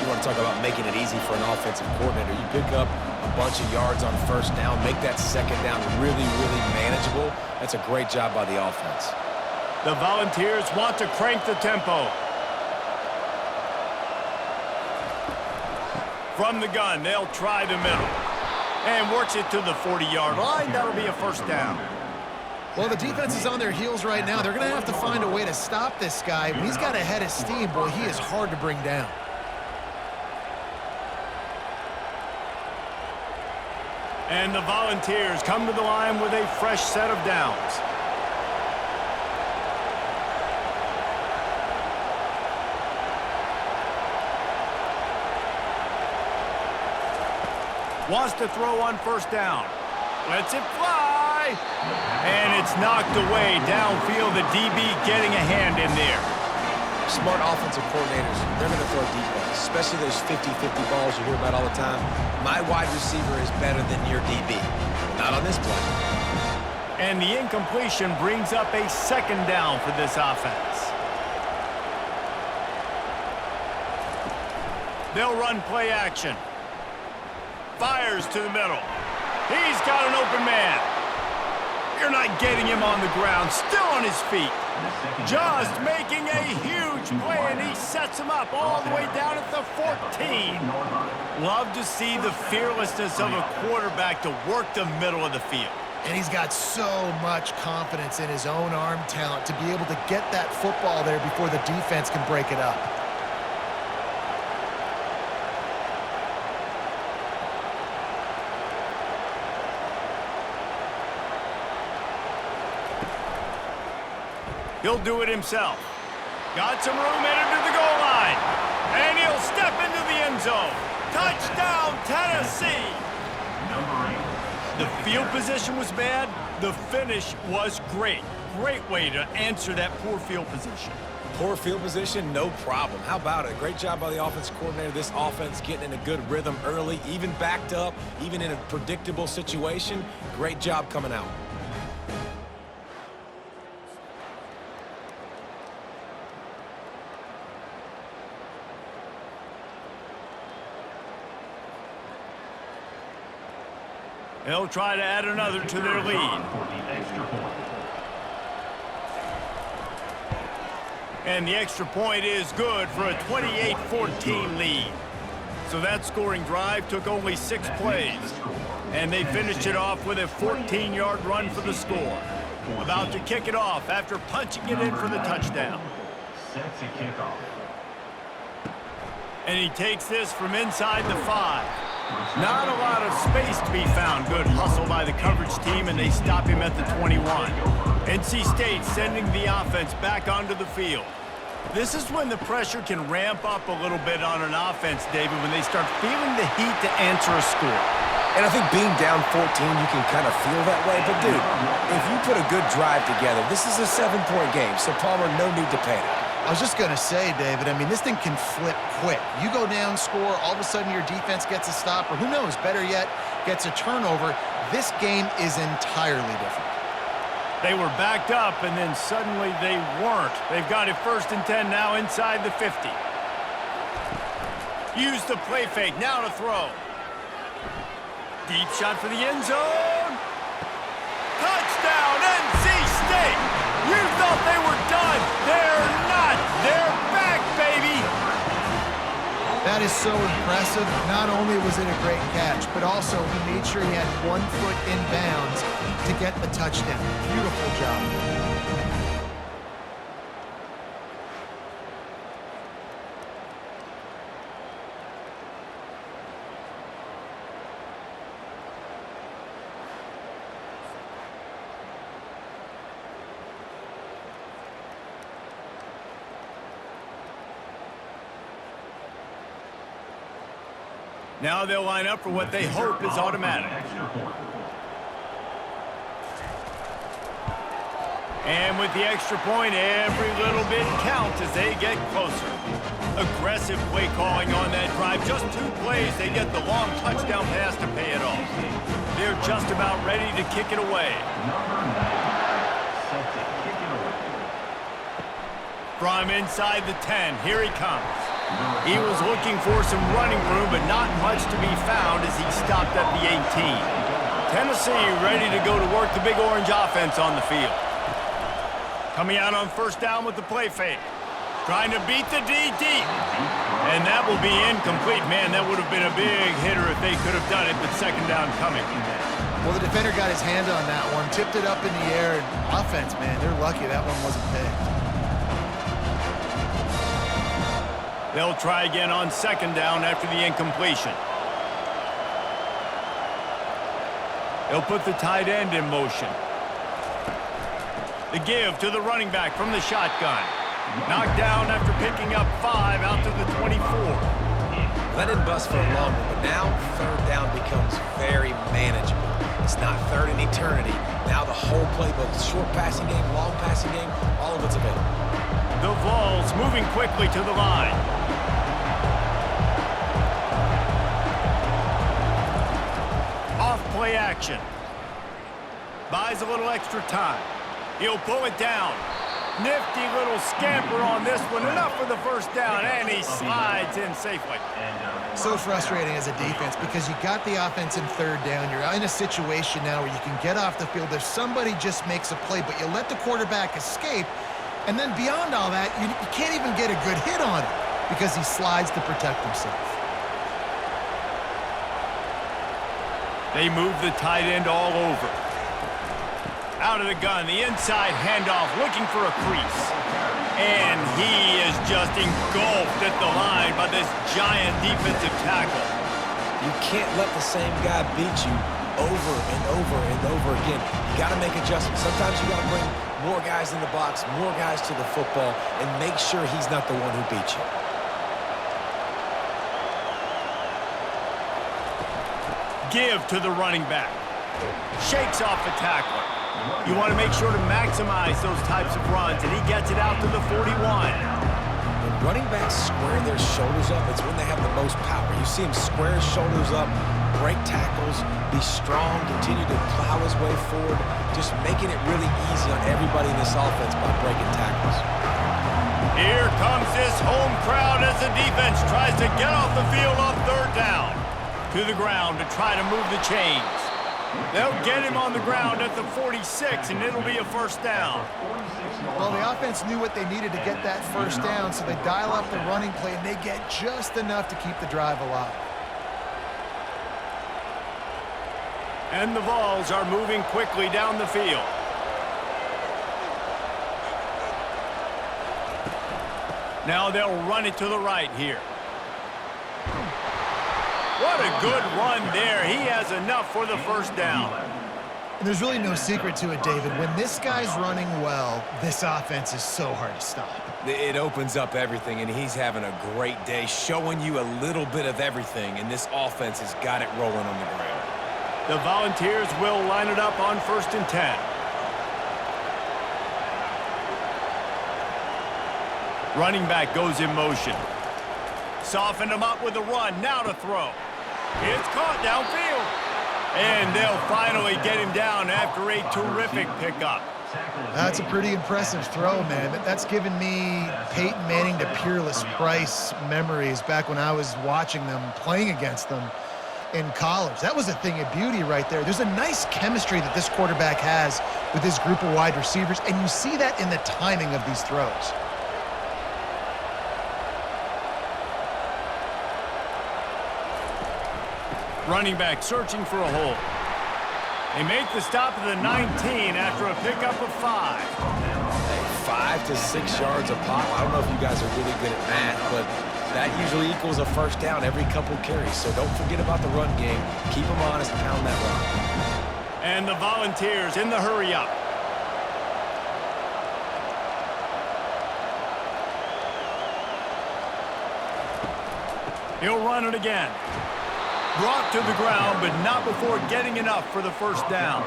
Speaker 2: You want to talk about making it easy for an offensive coordinator. You pick up a bunch of yards on first down, make that second down really, really manageable. That's a great job by the offense.
Speaker 1: The Volunteers want to crank the tempo. From the gun, they'll try the middle. And works it to the 40-yard line. That'll be a first down.
Speaker 3: Well, the defense is on their heels right now. They're going to have to find a way to stop this guy. When he's got a head of steam, boy, he is hard to bring down.
Speaker 1: And the Volunteers come to the line with a fresh set of downs. Wants to throw on first down. Lets it fly. And it's knocked away downfield. The DB getting a hand in there.
Speaker 2: Smart offensive coordinators, they're going to throw deep balls, especially those 50-50 balls you hear about all the time. My wide receiver is better than your DB. Not on this play.
Speaker 1: And the incompletion brings up a second down for this offense. They'll run play action. Fires to the middle. He's got an open man. You're not getting him on the ground. Still on his feet. Just making a huge play, and he sets him up all the way down at the 14. Love to see the fearlessness of a quarterback to work the middle of the field.
Speaker 3: And he's got so much confidence in his own arm talent to be able to get that football there before the defense can break it up.
Speaker 1: He'll do it himself. Got some room headed to the goal line. And he'll step into the end zone. Touchdown, Tennessee! The field position was bad. The finish was great. Great way to answer that poor field position.
Speaker 2: Poor field position, no problem. How about it? Great job by the offense coordinator. This offense getting in a good rhythm early, even backed up, even in a predictable situation. Great job coming out.
Speaker 1: They'll try to add another to their lead. And the extra point is good for a 28-14 lead. So that scoring drive took only 6 plays. And they finished it off with a 14-yard run for the score. About to kick it off after punching it in for the touchdown.
Speaker 4: Sets a kickoff.
Speaker 1: And he takes this from inside the 5. Not a lot of space to be found. Good hustle by the coverage team, and they stop him at the 21. NC State sending the offense back onto the field. This is when the pressure can ramp up a little bit on an offense, David, when they start feeling the heat to answer a score.
Speaker 2: And I think being down 14, you can kind of feel that way. But, dude, if you put a good drive together, this is a 7-point game, so Palmer, no need to panic.
Speaker 3: I was just going to say, David, I mean, this thing can flip quick. You go down, score, all of a sudden your defense gets a stop, or who knows, better yet, gets a turnover. This game is entirely different.
Speaker 1: They were backed up, and then suddenly they weren't. They've got it 1st and 10 now inside the 50. Use the play fake, now to throw. Deep shot for the end zone. Touchdown, NC State! You thought they were done. They're not. They're back, baby.
Speaker 3: That is so impressive. Not only was it a great catch, but also he made sure he had 1 foot in bounds to get the touchdown. Beautiful job.
Speaker 1: Now they'll line up for what they hope is automatic. And with the extra point, every little bit counts as they get closer. Aggressive play calling on that drive. Just 2 plays, they get the long touchdown pass to pay it off. They're just about ready to kick it away. From inside the 10, here he comes. He was looking for some running room, but not much to be found as he stopped at the 18. Tennessee ready to go to work the Big Orange offense on the field. Coming out on 1st down with the play fake. Trying to beat the D deep. And that will be incomplete. Man, that would have been a big hitter if they could have done it, but 2nd down coming.
Speaker 3: Well, the defender got his hand on that one, tipped it up in the air, and offense, man, they're lucky that one wasn't picked.
Speaker 1: They'll try again on 2nd down after the incompletion. They'll put the tight end in motion. The give to the running back from the shotgun. Knocked down after picking up 5 out to the 24.
Speaker 2: That didn't bust for a long one, but now 3rd down becomes very manageable. It's not 3rd in eternity. Now the whole playbook, short passing game, long passing game, all of it's available.
Speaker 1: The Vols moving quickly to the line. Off-play action. Buys a little extra time. He'll pull it down. Nifty little scamper on this one. Enough for the 1st down, and he slides in safely.
Speaker 3: So frustrating as a defense because you got the offense in 3rd down. You're in a situation now where you can get off the field if somebody just makes a play, but you let the quarterback escape. And then beyond all that, you can't even get a good hit on him because he slides to protect himself.
Speaker 1: They move the tight end all over. Out of the gun, the inside handoff, looking for a crease. And he is just engulfed at the line by this giant defensive tackle.
Speaker 2: You can't let the same guy beat you over and over and over again. You got to make adjustments. Sometimes you got to bring more guys in the box, more guys to the football, and make sure he's not the one who beat you.
Speaker 1: Give to the running back. Shakes off the tackler. You want to make sure to maximize those types of runs, and he gets it out to the 41.
Speaker 2: When running backs square their shoulders up, it's when they have the most power. You see him square his shoulders up, break tackles, be strong, continue to plow his way forward, just making it really easy on everybody in this offense by breaking tackles.
Speaker 1: Here comes this home crowd as the defense tries to get off the field on third down. To the ground to try to move the chains. They'll get him on the ground at the 46, and it'll be a first down.
Speaker 3: Well, the offense knew what they needed to get that first down, so they dial up the running play, and they get just enough to keep the drive alive.
Speaker 1: And the Vols are moving quickly down the field. Now they'll run it to the right here. What a good run there. He has enough for the first down.
Speaker 3: And there's really no secret to it, David. When this guy's running well, this offense is so hard to stop.
Speaker 2: It opens up everything, and he's having a great day, showing you a little bit of everything, and this offense has got it rolling on the ground.
Speaker 1: The Volunteers will line it up on 1st and 10. Running back goes in motion. Soften him up with a run. Now to throw. It's caught downfield. And they'll finally get him down after a terrific pickup.
Speaker 3: That's a pretty impressive throw, man. That's given me Peyton Manning to Peerless Price memories back when I was watching them, playing against them in college. That was a thing of beauty right there. There's a nice chemistry that this quarterback has with his group of wide receivers, and you see that in the timing of these throws.
Speaker 1: Running back searching for a hole. They make the stop at the 19 after a pickup of 5.
Speaker 2: Hey, 5 to 6 yards a pop. I don't know if you guys are really good at math, but that usually equals a first down every couple carries. So don't forget about the run game. Keep them honest, pound that rock.
Speaker 1: And the Volunteers in the hurry up. He'll run it again. Brought to the ground, but not before getting enough for the first down.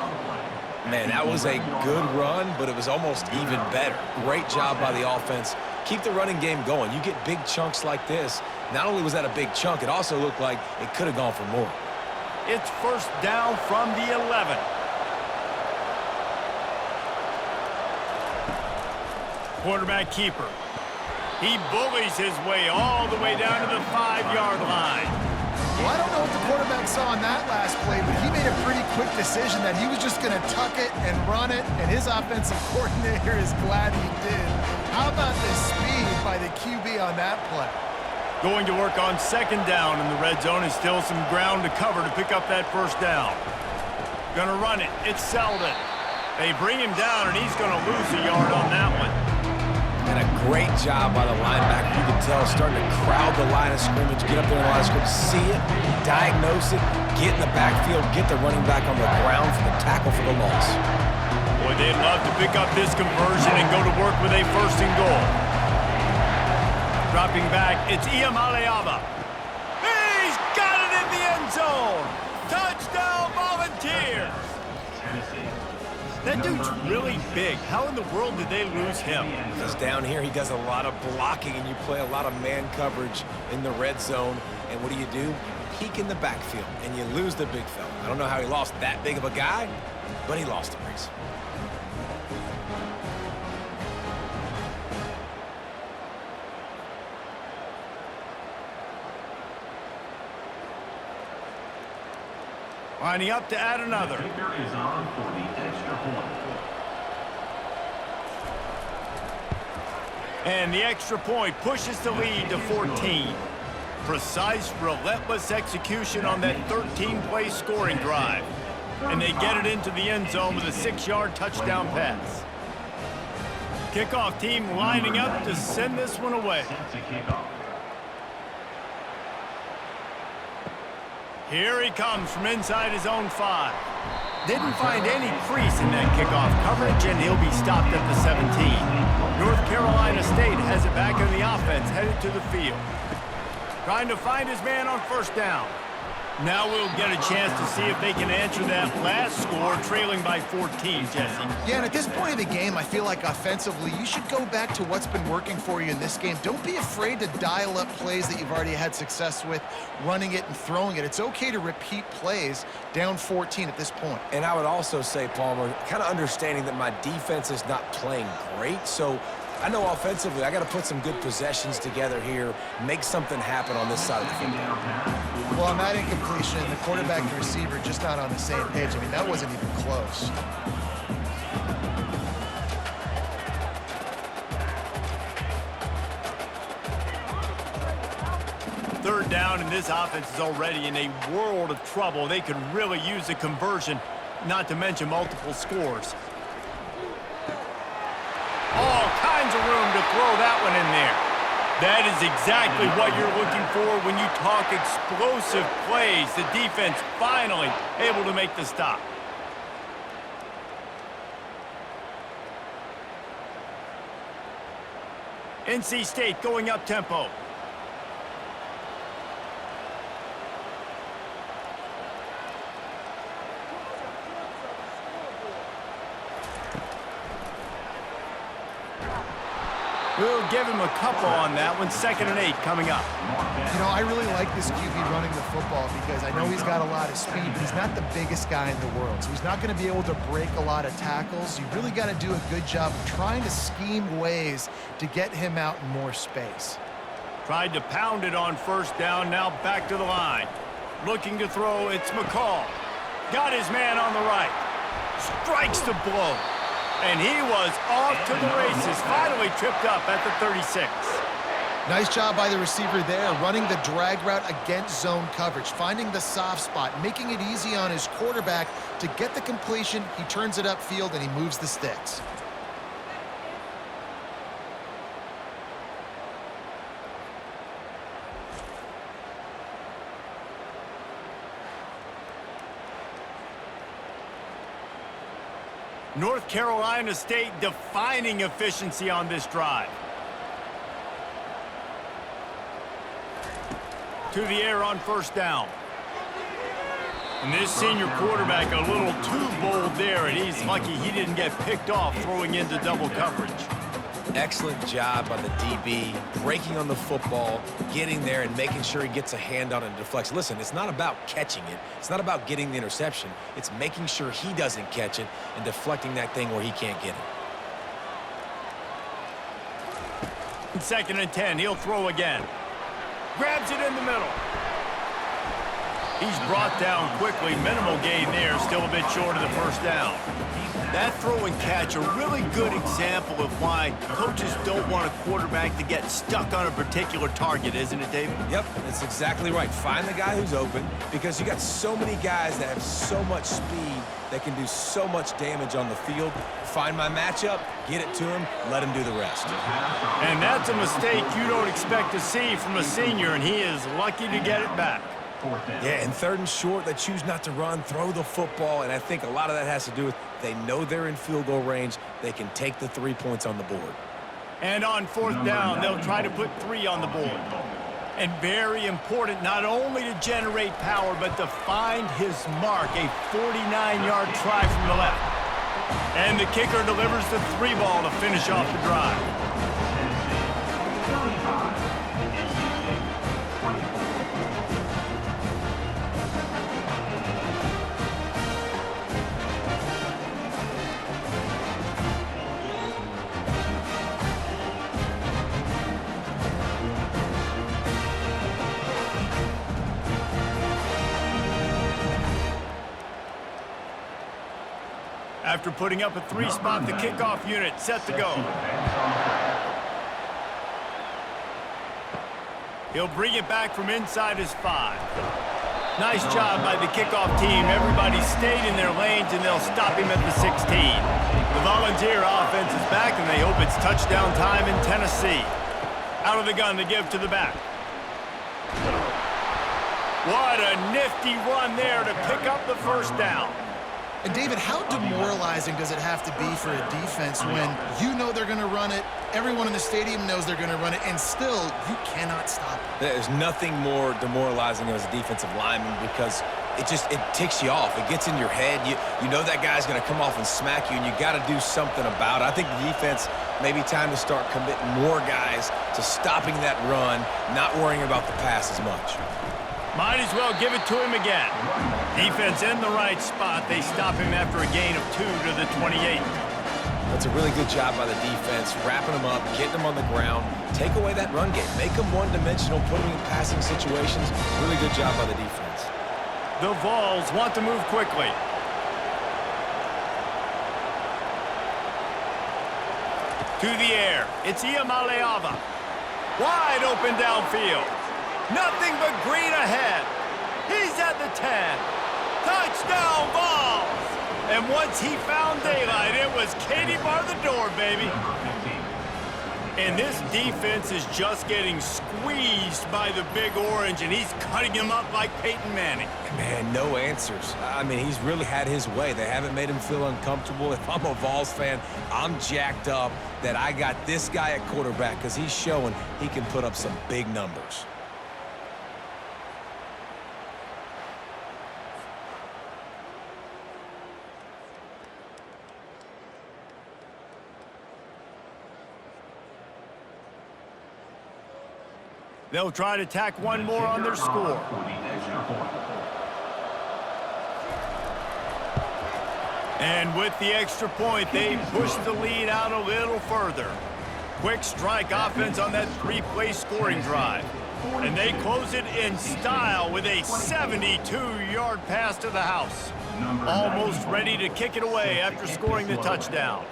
Speaker 2: Man, that was a good run, but it was almost even better. Great job by the offense. Keep the running game going. You get big chunks like this. Not only was that a big chunk, it also looked like it could have gone for more.
Speaker 1: It's first down from the 11. Quarterback keeper. He bullies his way all the way down to the 5-yard line.
Speaker 3: Well, I don't know what the quarterback saw on that last play, but he made a pretty quick decision that he was just going to tuck it and run it, and his offensive coordinator is glad he did. How about the speed by the QB on that play?
Speaker 1: Going to work on 2nd down in the red zone, and still some ground to cover to pick up that first down. Going to run it. It's Selden. They bring him down, and he's going to lose a yard on that one.
Speaker 2: And a great job by the linebacker. You can tell starting to crowd the line of scrimmage, get up there in the line of scrimmage, see it, diagnose it, get in the backfield, get the running back on the ground for the tackle for the loss.
Speaker 1: Boy, they'd love to pick up this conversion and go to work with a 1st and goal. Dropping back, it's Iamaleava. He's got it in the end zone. Touchdown, Volunteers. That dude's really big. How in the world did they lose him?
Speaker 2: Because down here he does a lot of blocking, and you play a lot of man coverage in the red zone. And what do? Peek in the backfield, and you lose the big fella. I don't know how he lost that big of a guy, but he lost a race.
Speaker 1: Lining up to add another.
Speaker 4: Kicker is on for the extra point.
Speaker 1: And the extra point pushes the lead to 14. Precise, relentless execution on that 13-play scoring drive. and they get it into the end zone with a 6-yard touchdown pass. Kickoff team lining up to send this one away. Here he comes from inside his own 5. Didn't find any crease in that kickoff coverage, and he'll be stopped at the 17. North Carolina State has it back in the offense, headed to the field. Trying to find his man on first down. Now we'll get a chance to see if they can answer that last score, trailing by 14, Jesse.
Speaker 3: Yeah, and at this point in the game, I feel like offensively, you should go back to what's been working for you in this game. Don't be afraid to dial up plays that you've already had success with, running it and throwing it. It's okay to repeat plays down 14 at this point.
Speaker 2: And I would also say, Palmer, kind of understanding that my defense is not playing great, so I know offensively I got to put some good possessions together here, make something happen on this side of the football.
Speaker 3: Well, on that incompletion, the quarterback and receiver just not on the same page. I mean, that wasn't even close.
Speaker 1: Third down, and this offense is already in a world of trouble. They could really use a conversion, not to mention multiple scores. All kinds of room to throw that one in there. That is exactly what you're looking for when you talk explosive plays. The defense finally able to make the stop. NC State going up tempo. We'll give him a couple on that one. 2nd and 8 coming up.
Speaker 3: You know, I really like this QB running the football because I know he's got a lot of speed, but he's not the biggest guy in the world. So he's not going to be able to break a lot of tackles. You really got to do a good job of trying to scheme ways to get him out in more space.
Speaker 1: Tried to pound it on first down. Now back to the line. Looking to throw. It's McCall. Got his man on the right. Strikes the blow. And he was off to the races, finally tripped up at the 36.
Speaker 3: Nice job by the receiver there, running the drag route against zone coverage, finding the soft spot, making it easy on his quarterback to get the completion. He turns it upfield, and he moves the sticks.
Speaker 1: North Carolina State defining efficiency on this drive. To the air on first down. And this senior quarterback a little too bold there, and he's lucky he didn't get picked off throwing into double coverage.
Speaker 2: Excellent job by the DB, breaking on the football, getting there and making sure he gets a hand on it and deflects. Listen, it's not about catching it. It's not about getting the interception. It's making sure he doesn't catch it and deflecting that thing where he can't get it.
Speaker 1: 2nd and 10, he'll throw again. Grabs it in the middle. He's brought down quickly. Minimal gain there, still a bit short of the first down. That throw and catch, a really good example of why coaches don't want a quarterback to get stuck on a particular target, isn't it, David?
Speaker 2: Yep, that's exactly right. Find the guy who's open because you got so many guys that have so much speed that can do so much damage on the field. Find my matchup, get it to him, let him do the rest.
Speaker 1: And that's a mistake you don't expect to see from a senior, and he is lucky to get it back.
Speaker 2: Yeah, and 3rd and short, they choose not to run, throw the football, and I think a lot of that has to do with they know they're in field goal range. They can take the 3 points on the board.
Speaker 1: And on 4th down, they'll try to put 3 on the board. And very important, not only to generate power, but to find his mark, a 49-yard try from the left. And the kicker delivers the 3 ball to finish off the drive. After putting up a 3-spot, the kickoff unit set to go. He'll bring it back from inside his 5. Nice job by the kickoff team. Everybody stayed in their lanes, and they'll stop him at the 16. The Volunteer offense is back, and they hope it's touchdown time in Tennessee. Out of the gun to give to the back. What a nifty run there to pick up the first down.
Speaker 3: And David, how demoralizing does it have to be for a defense when you know they're going to run it, everyone in the stadium knows they're going to run it, and still you cannot stop it?
Speaker 2: There's nothing more demoralizing as a defensive lineman because it ticks you off. It gets in your head. You know that guy's going to come off and smack you, and you got to do something about it. I think the defense maybe time to start committing more guys to stopping that run, not worrying about the pass as much.
Speaker 1: Might as well give it to him again. Defense in the right spot. They stop him after a gain of 2 to the 28.
Speaker 2: That's a really good job by the defense, wrapping them up, getting them on the ground, take away that run game, make them one-dimensional, put them in passing situations. Really good job by the defense.
Speaker 1: The Vols want to move quickly. To the air. It's Iamaleava. Wide open downfield. Nothing but green ahead. He's at the 10. Touchdown, Vols! And once he found daylight, it was Katie bar the door, baby. And this defense is just getting squeezed by the Big Orange, and he's cutting him up like Peyton Manning.
Speaker 2: Man, no answers. I mean, he's really had his way. They haven't made him feel uncomfortable. If I'm a Vols fan, I'm jacked up that I got this guy at quarterback because he's showing he can put up some big numbers.
Speaker 1: They'll try to tack one more on their score. And with the extra point, they push the lead out a little further. Quick strike offense on that 3-play scoring drive. And they close it in style with a 72-yard pass to the house. Almost ready to kick it away after scoring the touchdown.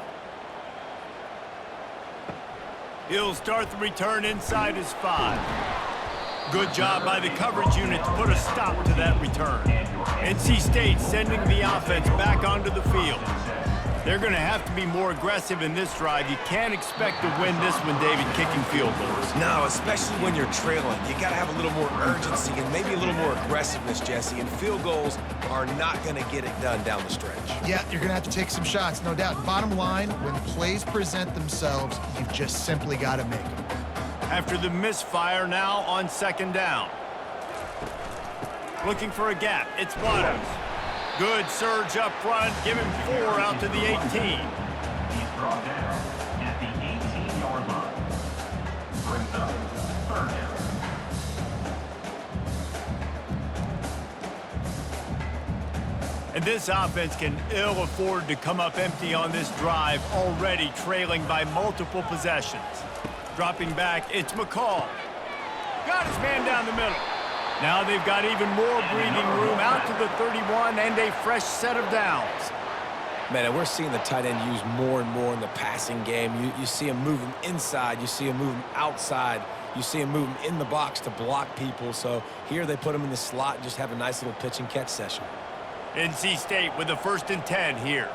Speaker 1: He'll start the return inside his 5. Good job by the coverage unit to put a stop to that return. NC State sending the offense back onto the field. They're going to have to be more aggressive in this drive. You can't expect to win this one, David, kicking field goals.
Speaker 2: No, especially when you're trailing. You got to have a little more urgency and maybe a little more aggressiveness, Jesse. And field goals are not going to get it done down the stretch.
Speaker 3: Yeah, you're going to have to take some shots, no doubt. Bottom line, when plays present themselves, you've just simply got to make them.
Speaker 1: After the misfire, now on second down. Looking for a gap. It's Waters. Good surge up front. Give him 4 out to the 18.
Speaker 4: He's brought down at the 18-yard line. Brings up third down.
Speaker 1: And this offense can ill afford to come up empty on this drive, already trailing by multiple possessions. Dropping back, it's McCall. Got his man down the middle. Now they've got even more breathing room out to the 31 and a fresh set of downs.
Speaker 2: Man, and we're seeing the tight end used more and more in the passing game. You see him moving inside. You see him moving outside. You see him moving in the box to block people. So here they put him in the slot and just have a nice little pitch and catch session.
Speaker 1: NC State with the 1st and 10 here.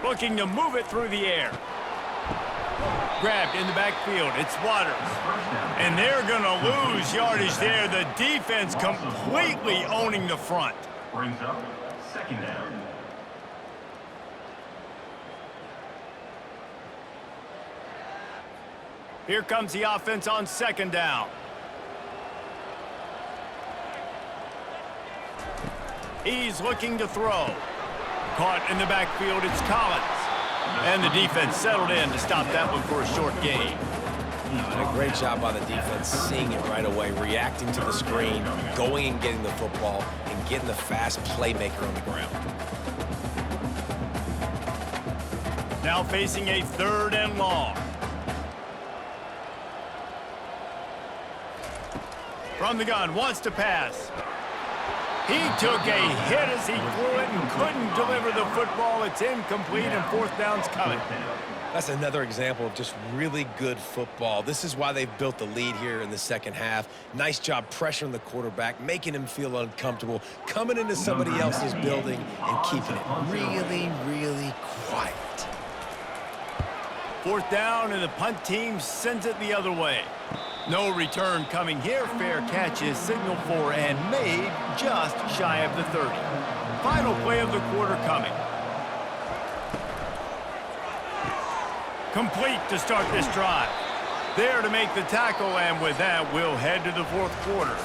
Speaker 1: Looking to move it through the air. Grabbed in the backfield. It's Waters. And they're going to lose yardage there. The defense completely owning the front.
Speaker 4: Brings up second down.
Speaker 1: Here comes the offense on second down. He's looking to throw. Caught in the backfield, it's Collins. And the defense settled in to stop that one for a short gain.
Speaker 2: And a great job by the defense, seeing it right away, reacting to the screen, going and getting the football, and getting the fast playmaker on the ground.
Speaker 1: Now facing a 3rd and long. From the gun, wants to pass. He took a hit as he threw it and couldn't deliver the football. It's incomplete and fourth down's coming.
Speaker 2: That's another example of just really good football. This is why they've built the lead here in the second half. Nice job pressuring the quarterback, making him feel uncomfortable, coming into somebody else's building and keeping it really, really quiet.
Speaker 1: Fourth down, and the punt team sends it the other way. No return coming here. Fair catch is signaled for and made just shy of the 30. Final play of the quarter coming. Complete to start this drive. There to make the tackle, and with that, we'll head to the fourth quarter.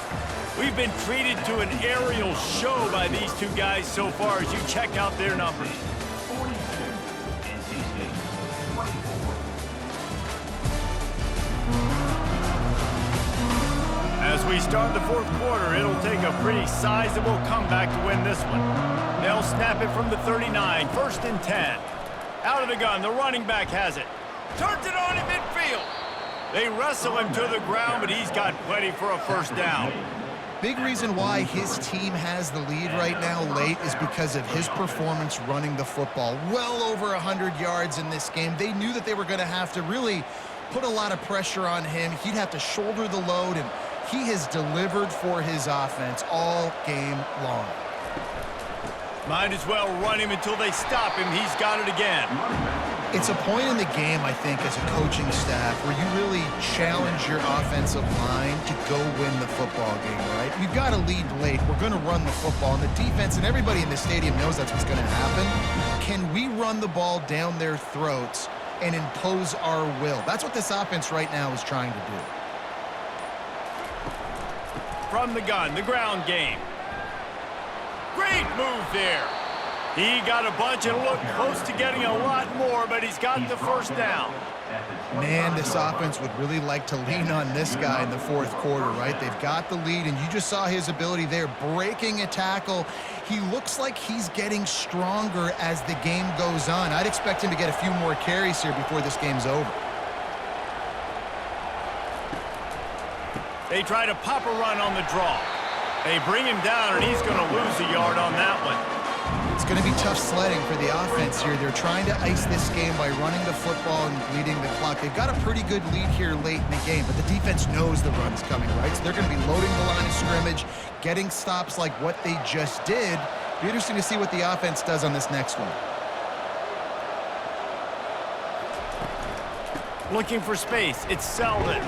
Speaker 1: We've been treated to an aerial show by these two guys so far as you check out their numbers.
Speaker 4: 42, NC State, 24.
Speaker 1: As we start the fourth quarter, it'll take a pretty sizable comeback to win this one. They'll snap it from the 39, 1st and 10. Out of the gun, the running back has it. Turns it on in midfield. They wrestle him to the ground, but he's got plenty for a first down.
Speaker 3: Big reason why his team has the lead right now late is because of his performance running the football. Well over 100 yards in this game. They knew that they were going to have to really put a lot of pressure on him. He'd have to shoulder the load, and he has delivered for his offense all game long.
Speaker 1: Might as well run him until they stop him. He's got it again.
Speaker 3: It's a point in the game, I think, as a coaching staff where you really challenge your offensive line to go win the football game, right? We've got to lead late. We're going to run the football. And the defense and everybody in the stadium knows that's what's going to happen. Can we run the ball down their throats and impose our will? That's what this offense right now is trying to do.
Speaker 1: From the gun, the ground game. Great move there. He got a bunch and looked close to getting a lot more, but he's got the first down.
Speaker 3: Man, this offense would really like to lean on this guy in the fourth quarter, right? They've got the lead, and you just saw his ability there, breaking a tackle. He looks like he's getting stronger as the game goes on. I'd expect him to get a few more carries here before this game's over.
Speaker 1: They try to pop a run on the draw. They bring him down, and he's going to lose a yard on that one.
Speaker 3: It's going to be tough sledding for the offense here. They're trying to ice this game by running the football and bleeding the clock. They've got a pretty good lead here late in the game, but the defense knows the run's coming, right? So they're going to be loading the line of scrimmage, getting stops like what they just did. Be interesting to see what the offense does on this next one.
Speaker 1: Looking for space. It's Selden.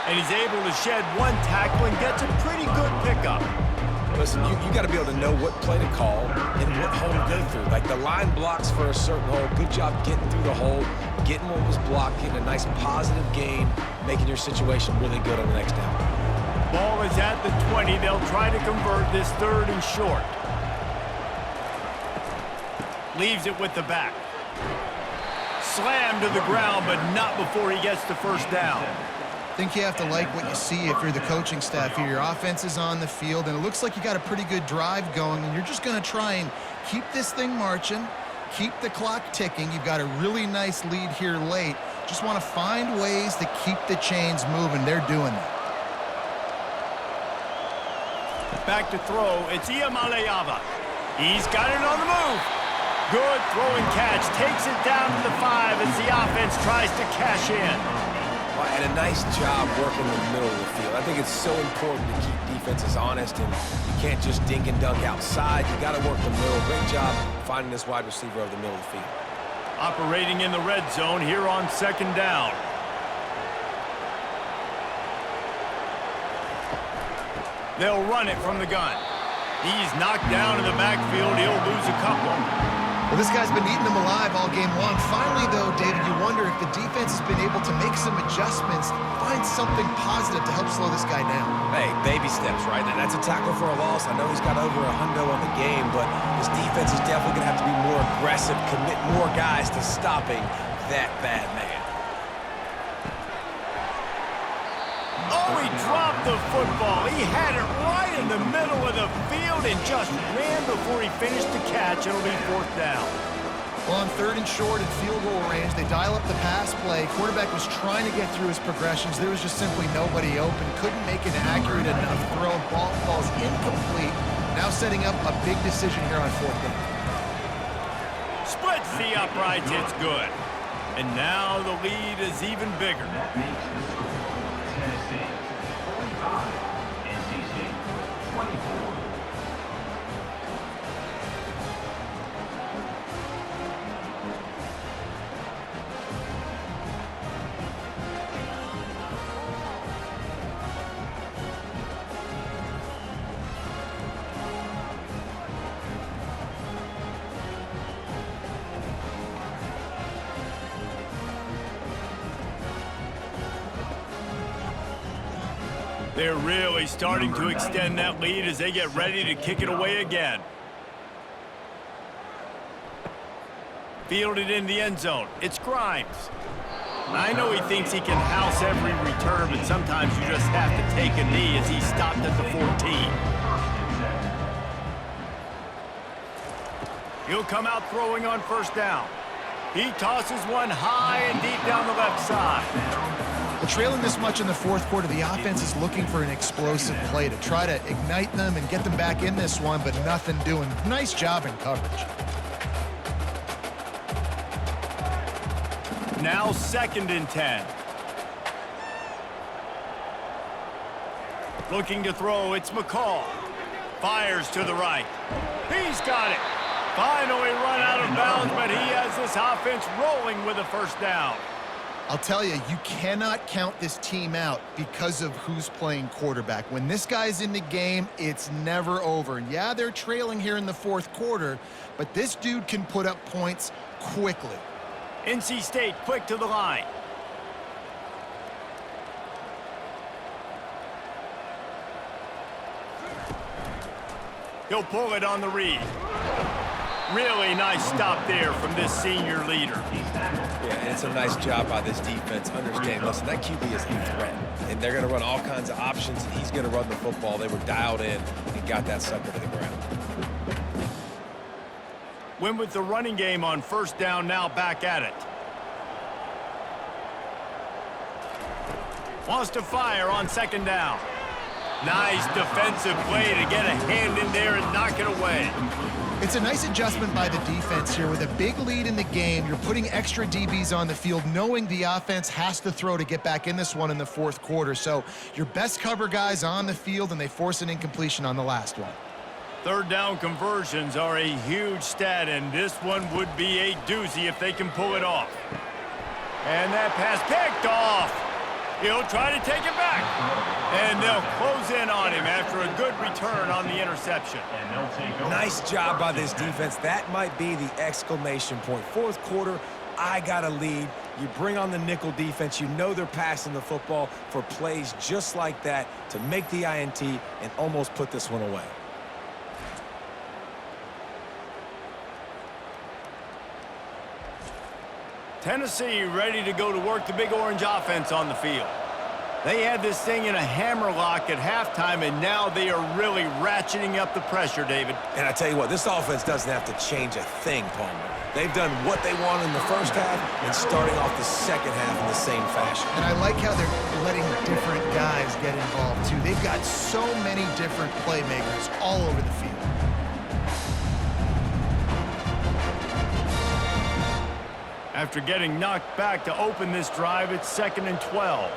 Speaker 1: And he's able to shed one tackle and gets a pretty good pickup.
Speaker 2: Listen, you got to be able to know what play to call and what hole to go through. Like the line blocks for a certain hole. Good job getting through the hole, getting what was blocked, getting a nice positive gain, making your situation really good on the next down.
Speaker 1: Ball is at the 20. They'll try to convert this 3rd and short. Leaves it with the back. Slammed to the ground, but not before he gets the first down.
Speaker 3: I think you have to like what you see if you're the coaching staff here. Your offense is on the field, and it looks like you got a pretty good drive going, and you're just going to try and keep this thing marching, keep the clock ticking. You've got a really nice lead here late. Just want to find ways to keep the chains moving. They're doing that.
Speaker 1: Back to throw. It's Iamaleava. He's got it on the move. Good throwing catch. Takes it down to the 5 as the offense tries to cash in.
Speaker 2: And a nice job working in the middle of the field. I think it's so important to keep defenses honest, and you can't just dink and dunk outside. You got to work the middle. Great job finding this wide receiver over the middle of the field.
Speaker 1: Operating in the red zone here on 2nd down. They'll run it from the gun. He's knocked down in the backfield. He'll lose a couple.
Speaker 3: Well, this guy's been eating them alive all game long. Finally, though, David, you wonder if the defense has been able to make some adjustments, find something positive to help slow this guy down.
Speaker 2: Hey, baby steps, right? That's a tackle for a loss. I know he's got over a hundo on the game, but his defense is definitely going to have to be more aggressive, commit more guys to stopping that bad man.
Speaker 1: Oh, he dropped the football. He had it right in the middle of the field and just ran before he finished the catch. It'll be 4th down.
Speaker 3: Well, on 3rd and short at field goal range, they dial up the pass play. Quarterback was trying to get through his progressions. There was just simply nobody open. Couldn't make an accurate enough throw. Ball falls incomplete. Now setting up a big decision here on 4th down.
Speaker 1: Splits the uprights, it's good. And now the lead is even bigger.
Speaker 4: That makes the score Tennessee 45, NC 24.
Speaker 1: They're really starting to extend that lead as they get ready to kick it away again. Fielded in the end zone. It's Grimes. I know he thinks he can house every return, but sometimes you just have to take a knee as he stopped at the 14. He'll come out throwing on 1st down. He tosses one high and deep down the left side.
Speaker 3: Well, trailing this much in the 4th quarter, the offense is looking for an explosive play to try to ignite them and get them back in this one, but nothing doing. Nice job in coverage.
Speaker 1: Now 2nd and 10. Looking to throw, it's McCall. Fires to the right. He's got it. Finally run out of bounds, but he has this offense rolling with a 1st down.
Speaker 3: I'll tell you, you cannot count this team out because of who's playing quarterback. When this guy's in the game, it's never over. Yeah, they're trailing here in the 4th quarter, but this dude can put up points quickly.
Speaker 1: NC State quick to the line. He'll pull it on the read. Really nice stop there from this senior leader.
Speaker 2: Yeah, and it's a nice job by this defense. Understand, listen, that QB is a threat, and they're going to run all kinds of options, and he's going to run the football. They were dialed in and got that sucker to the ground.
Speaker 1: Went with the running game on 1st down, now back at it. Wants to fire on 2nd down. Nice defensive play to get a hand in there and knock it away.
Speaker 3: It's a nice adjustment by the defense here. With a big lead in the game, you're putting extra DBs on the field, knowing the offense has to throw to get back in this one in the 4th quarter. So your best cover guys on the field, and they force an incompletion on the last one.
Speaker 1: 3rd down conversions are a huge stat, and this one would be a doozy if they can pull it off. And that pass picked off. He'll try to take it back. And they'll close in on him after a good return on the interception.
Speaker 2: Nice job by this defense. That might be the exclamation point. 4th quarter, I got a lead. You bring on the nickel defense. You know they're passing the football for plays just like that to make the INT and almost put this one away.
Speaker 1: Tennessee ready to go to work the Big Orange offense on the field. They had this thing in a hammerlock at halftime, and now they are really ratcheting up the pressure, David.
Speaker 2: And I tell you what, this offense doesn't have to change a thing, Palmer. They've done what they want in the 1st half and starting off the 2nd half in the same fashion.
Speaker 3: And I like how they're letting different guys get involved, too. They've got so many different playmakers all over the field.
Speaker 1: After getting knocked back to open this drive, it's 2nd and 12.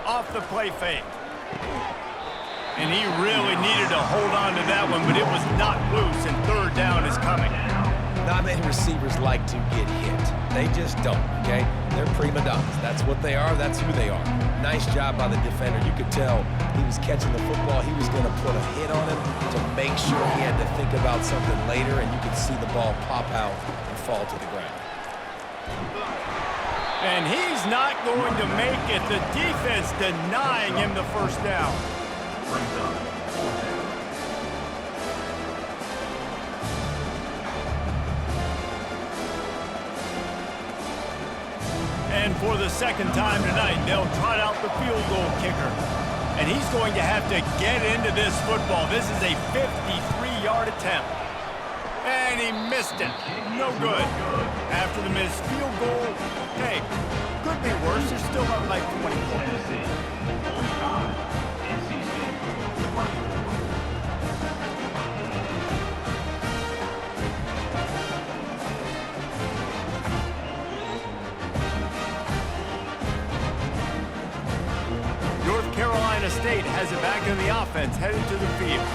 Speaker 1: Off the play fake. And he really needed to hold on to that one, but it was not loose, and 3rd down is coming.
Speaker 2: Not many receivers like to get hit. They just don't, okay? They're prima donnas. That's what they are. That's who they are. Nice job by the defender. You could tell he was catching the football. He was going to put a hit on him to make sure he had to think about something later, and you could see the ball pop out and fall to the ground.
Speaker 1: And he's not going to make it. The defense denying him the 1st down. And for the 2nd time tonight, they'll trot out the field goal kicker. And he's going to have to get into this football. This is a 53-yard attempt. And he missed it. No good. After the missed field goal, hey, Could be worse. They're still up by 20 points.
Speaker 4: Tennessee 45, NC State 24.
Speaker 1: North Carolina State has it back in the offense, headed to the field.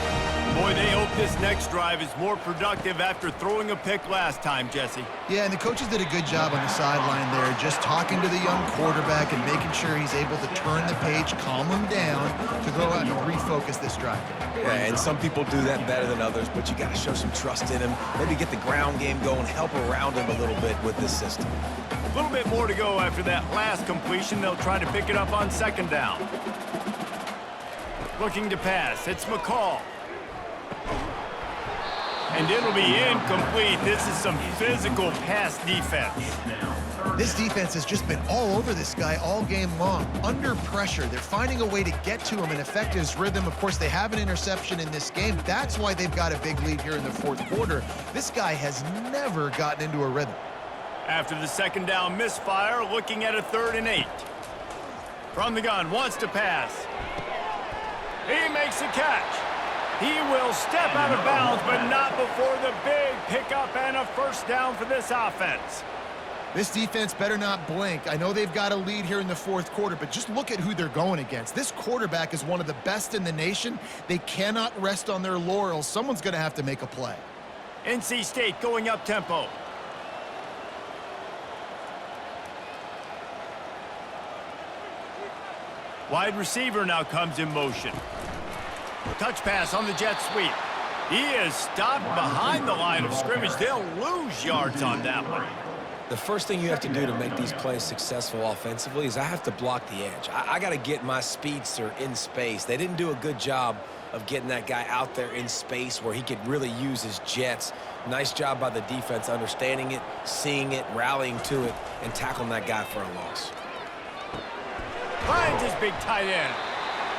Speaker 1: Boy, they hope this next drive is more productive after throwing a pick last time, Jesse.
Speaker 3: Yeah, and the coaches did a good job on the sideline there, just talking to the young quarterback and making sure he's able to turn the page, calm him down, to go out and refocus this drive.
Speaker 2: Yeah, and some people do that better than others, but you got to show some trust in him. Maybe get the ground game going, help around him a little bit with this system.
Speaker 1: A little bit more to go after that last completion. They'll try to pick it up on second down. Looking to pass. It's McCall. And it'll be incomplete. This is some physical pass defense.
Speaker 3: This defense has just been all over this guy all game long. Under pressure, they're finding a way to get to him and affect his rhythm. Of course, they have an interception in this game. That's why they've got a big lead here in the fourth quarter. This guy has never gotten into a rhythm.
Speaker 1: After the second down misfire, looking at a 3rd and 8. From the gun, wants to pass. He makes a catch. He will step out of bounds, but not before the big pickup and a first down for this offense.
Speaker 3: This defense better not blink. I know they've got a lead here in the fourth quarter, but just look at who they're going against. This quarterback is one of the best in the nation. They cannot rest on their laurels. Someone's going to have to make a play.
Speaker 1: NC State going up tempo. Wide receiver now comes in motion. Touch pass on the jet sweep. He is stopped behind the line of scrimmage. They'll lose yards on that one.
Speaker 2: The first thing you have to do to make these plays successful offensively is I have to block the edge. I got to get my speedster in space. They didn't do a good job of getting that guy out there in space where he could really use his jets. Nice job by the defense understanding it, seeing it, rallying to it, and tackling that guy for a loss.
Speaker 1: Finds his big tight end.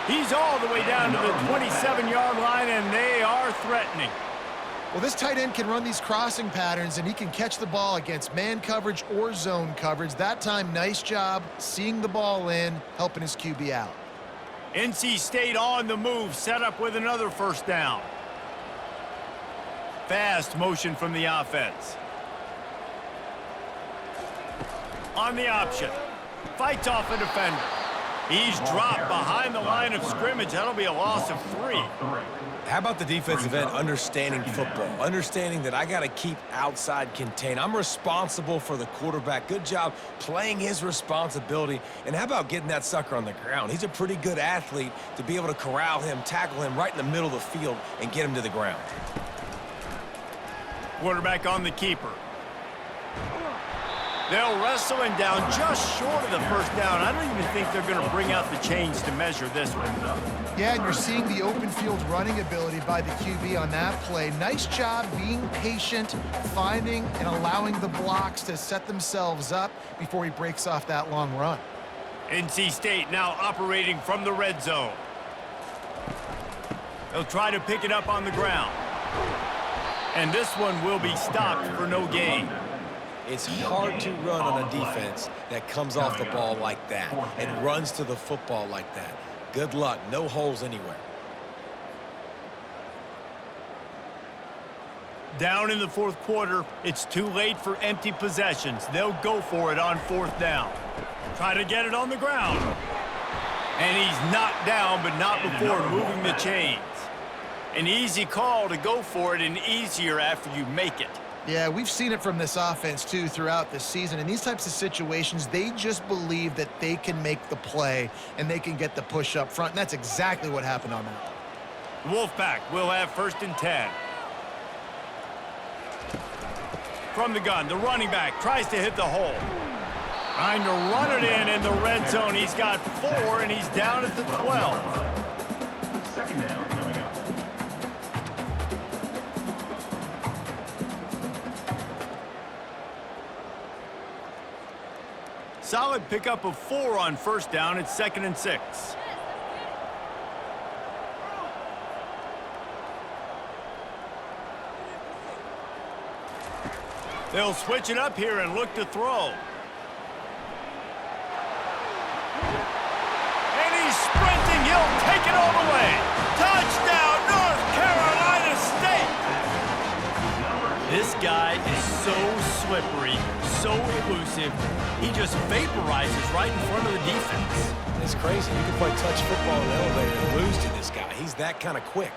Speaker 1: He's all the way down to the 27-yard line, and they are threatening.
Speaker 3: Well, this tight end can run these crossing patterns, and he can catch the ball against man coverage or zone coverage. That time, nice job seeing the ball in, helping his QB out.
Speaker 1: NC State on the move, set up with another first down. Fast motion from the offense. On the option. Fights off a defender. He's dropped behind the line of scrimmage. That'll be a loss of 3.
Speaker 2: How about the defensive end understanding football, understanding that I got to keep outside contained. I'm responsible for the quarterback. Good job playing his responsibility. And how about getting that sucker on the ground? He's a pretty good athlete to be able to corral him, tackle him right in the middle of the field, and get him to the ground.
Speaker 1: Quarterback on the keeper. They'll wrestle him down just short of the first down. I don't even think they're going to bring out the chains to measure this one.
Speaker 3: Yeah, and you're seeing the open field running ability by the QB on that play. Nice job being patient, finding and allowing the blocks to set themselves up before he breaks off that long run.
Speaker 1: NC State now operating from the red zone. They'll try to pick it up on the ground. And this one will be stopped for no gain.
Speaker 2: It's hard to run on a defense that comes off the ball like that and runs to the football like that. Good luck. No holes anywhere.
Speaker 1: Down in the fourth quarter, it's too late for empty possessions. They'll go for it on fourth down. Try to get it on the ground. And he's knocked down, but not before moving the chains. An easy call to go for it, and easier after you make it.
Speaker 3: Yeah, we've seen it from this offense, too, throughout this season. In these types of situations, they just believe that they can make the play and they can get the push up front, and that's exactly what happened on that.
Speaker 1: WolfPack will have 1st and 10. From the gun, the running back tries to hit the hole. Trying to run it in the red zone. He's got 4, and he's down at the 12.
Speaker 4: Second down coming up.
Speaker 1: Solid pickup of 4 on first down. It's 2nd and 6. They'll switch it up here and look to throw. sprinting. He'll take it all the way. Touchdown, North Carolina State.
Speaker 6: This guy is so slippery, so elusive. He just vaporizes right in front of the defense.
Speaker 2: It's crazy. You can play touch football in the elevator and lose to this guy. He's that kind of quick.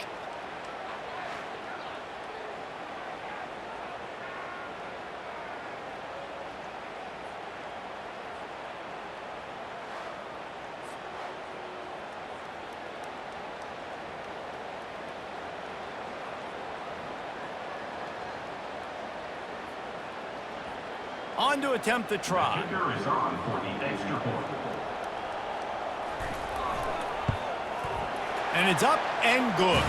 Speaker 1: On to attempt the try.
Speaker 4: Kicker is on for the extra point.
Speaker 1: And it's up and good.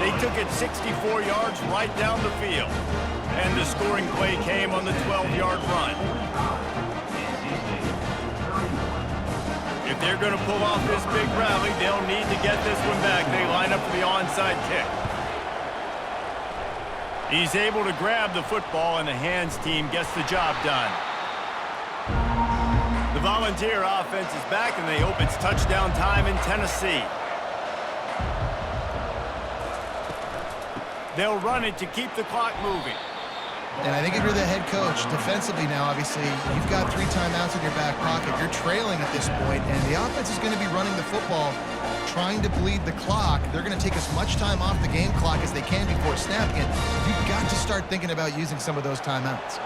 Speaker 1: They took it 64 yards right down the field. And the scoring play came on the 12-yard run. If they're going to pull off this big rally, they'll need to get this one back. They line up for the onside kick. He's able to grab the football, and the hands team gets the job done. The Volunteer offense is back, and they hope it's touchdown time in Tennessee. They'll run it to keep the clock moving.
Speaker 3: And I think if you're the head coach, defensively now, obviously, you've got 3 timeouts in your back pocket. You're trailing at this point, and the offense is going to be running the football, trying to bleed the clock. They're going to take as much time off the game clock as they can before snapping it. You've got to start thinking about using some of those timeouts.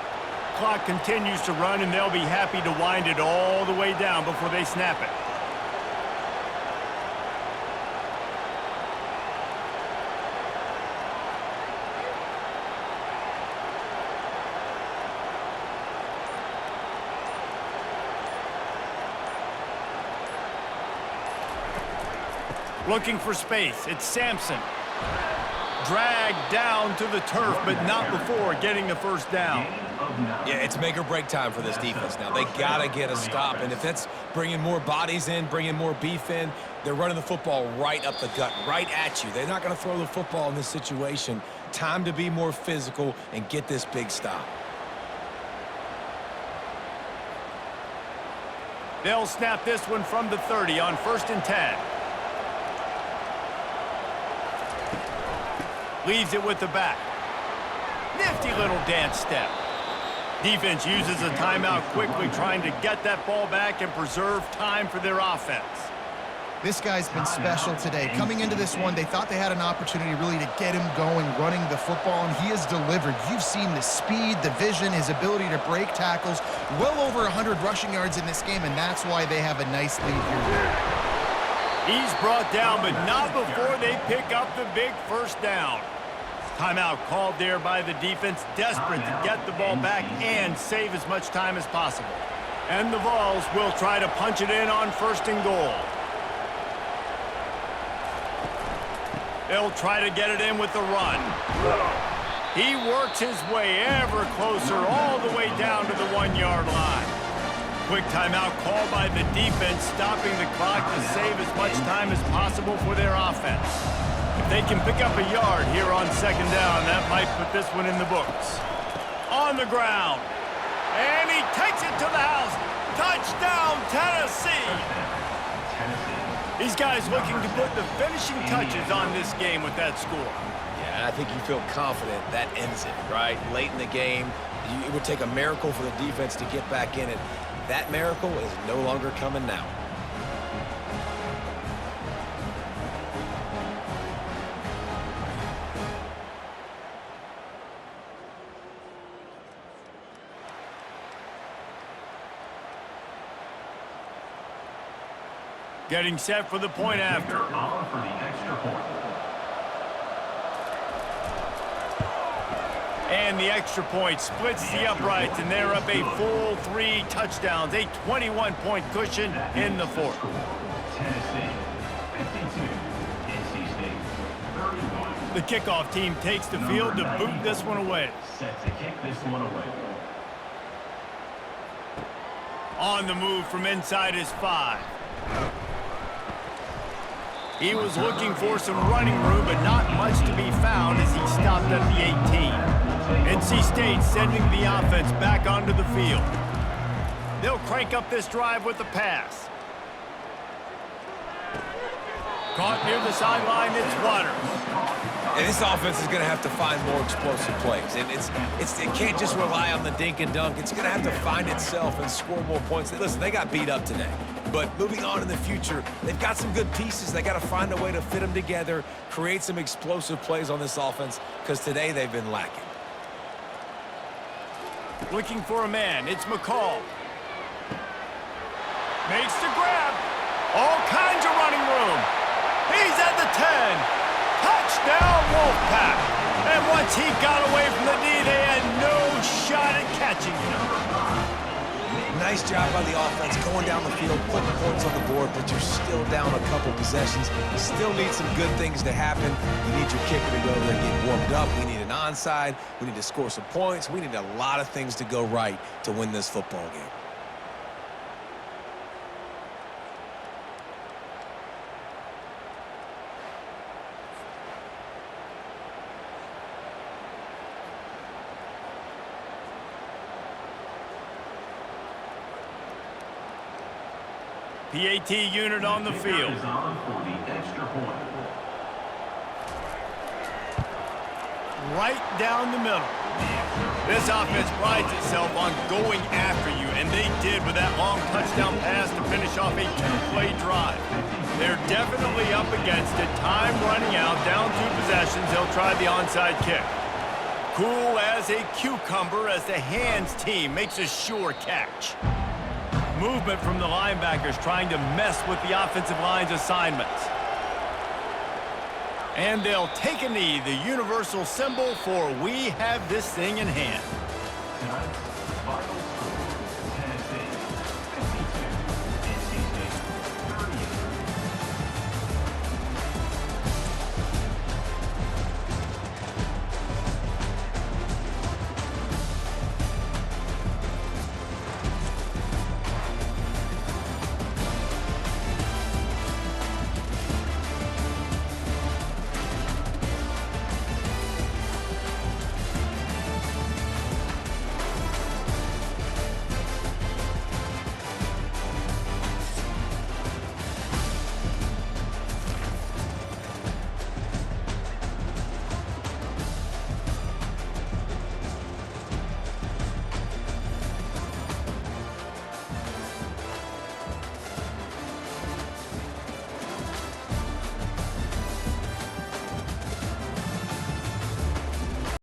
Speaker 1: Clock continues to run, and they'll be happy to wind it all the way down before they snap it. Looking for space. It's Sampson. Dragged down to the turf, but not before getting the first down.
Speaker 2: Yeah, it's make or break time for this defense now. They got to get a stop, and if that's bringing more bodies in, bringing more beef in, they're running the football right up the gut, right at you. They're not going to throw the football in this situation. Time to be more physical and get this big stop.
Speaker 1: They'll snap this one from the 30 on 1st and 10. Leaves it with the back. Nifty little dance step. Defense uses a timeout quickly, trying to get that ball back and preserve time for their offense.
Speaker 3: This guy's been special today. Coming into this one, they thought they had an opportunity really to get him going, running the football, and he has delivered. You've seen the speed, the vision, his ability to break tackles. Well over 100 rushing yards in this game, and that's why they have a nice lead here.
Speaker 1: He's brought down, but not before they pick up the big first down. Timeout called there by the defense, desperate to get the ball back and save as much time as possible. And the Vols will try to punch it in on 1st and goal. They'll try to get it in with the run. He works his way ever closer all the way down to the 1-yard line. Quick timeout called by the defense, stopping the clock to save as much time as possible for their offense. If they can pick up a yard here on 2nd down, that might put this one in the books. On the ground. And he takes it to the house. Touchdown, Tennessee. These guys looking to put the finishing touches on this game with that score.
Speaker 2: Yeah, I think you feel confident that ends it, right? Late in the game, it would take a miracle for the defense to get back in it. That miracle is no longer coming now.
Speaker 1: Getting set for the point after.
Speaker 4: On for the extra point.
Speaker 1: And the extra point splits the uprights, and they're up a full 3 touchdowns, a 21-point cushion in the 4th.
Speaker 4: Tennessee, 52. NC State, 31.
Speaker 1: The kickoff team takes the field to boot this one away.
Speaker 4: Set to kick this one away.
Speaker 1: On the move from inside his 5. He was looking for some running room, but not much to be found as he stopped at the 18. NC State sending the offense back onto the field. They'll crank up this drive with the pass. Caught near the sideline, it's Waters.
Speaker 2: And this offense is going to have to find more explosive plays. And it can't just rely on the dink and dunk. It's going to have to find itself and score more points. Listen, they got beat up today. But moving on in the future, they've got some good pieces. They got to find a way to fit them together, create some explosive plays on this offense, because today they've been lacking.
Speaker 1: Looking for a man, it's McCall. Makes the grab. All kinds of running room. He's at the 10. Touchdown, Wolfpack. And once he got away from the D, they had no shot at catching him.
Speaker 2: Nice job by the offense going down the field, putting points on the board, but you're still down a couple possessions. You still need some good things to happen. You need your kicker to go over there and get warmed up. We need an onside. We need to score some points. We need a lot of things to go right to win this football game.
Speaker 1: PAT unit on the field.
Speaker 4: Is on for the extra point.
Speaker 1: Right down the middle. This offense prides itself on going after you, and they did with that long touchdown pass to finish off a two-play drive. They're definitely up against it. Time running out, down 2 possessions. They'll try the onside kick. Cool as a cucumber as the hands team makes a sure catch. Movement from the linebackers trying to mess with the offensive line's assignments. And they'll take a knee, the universal symbol for we have this thing in hand.
Speaker 4: Tonight's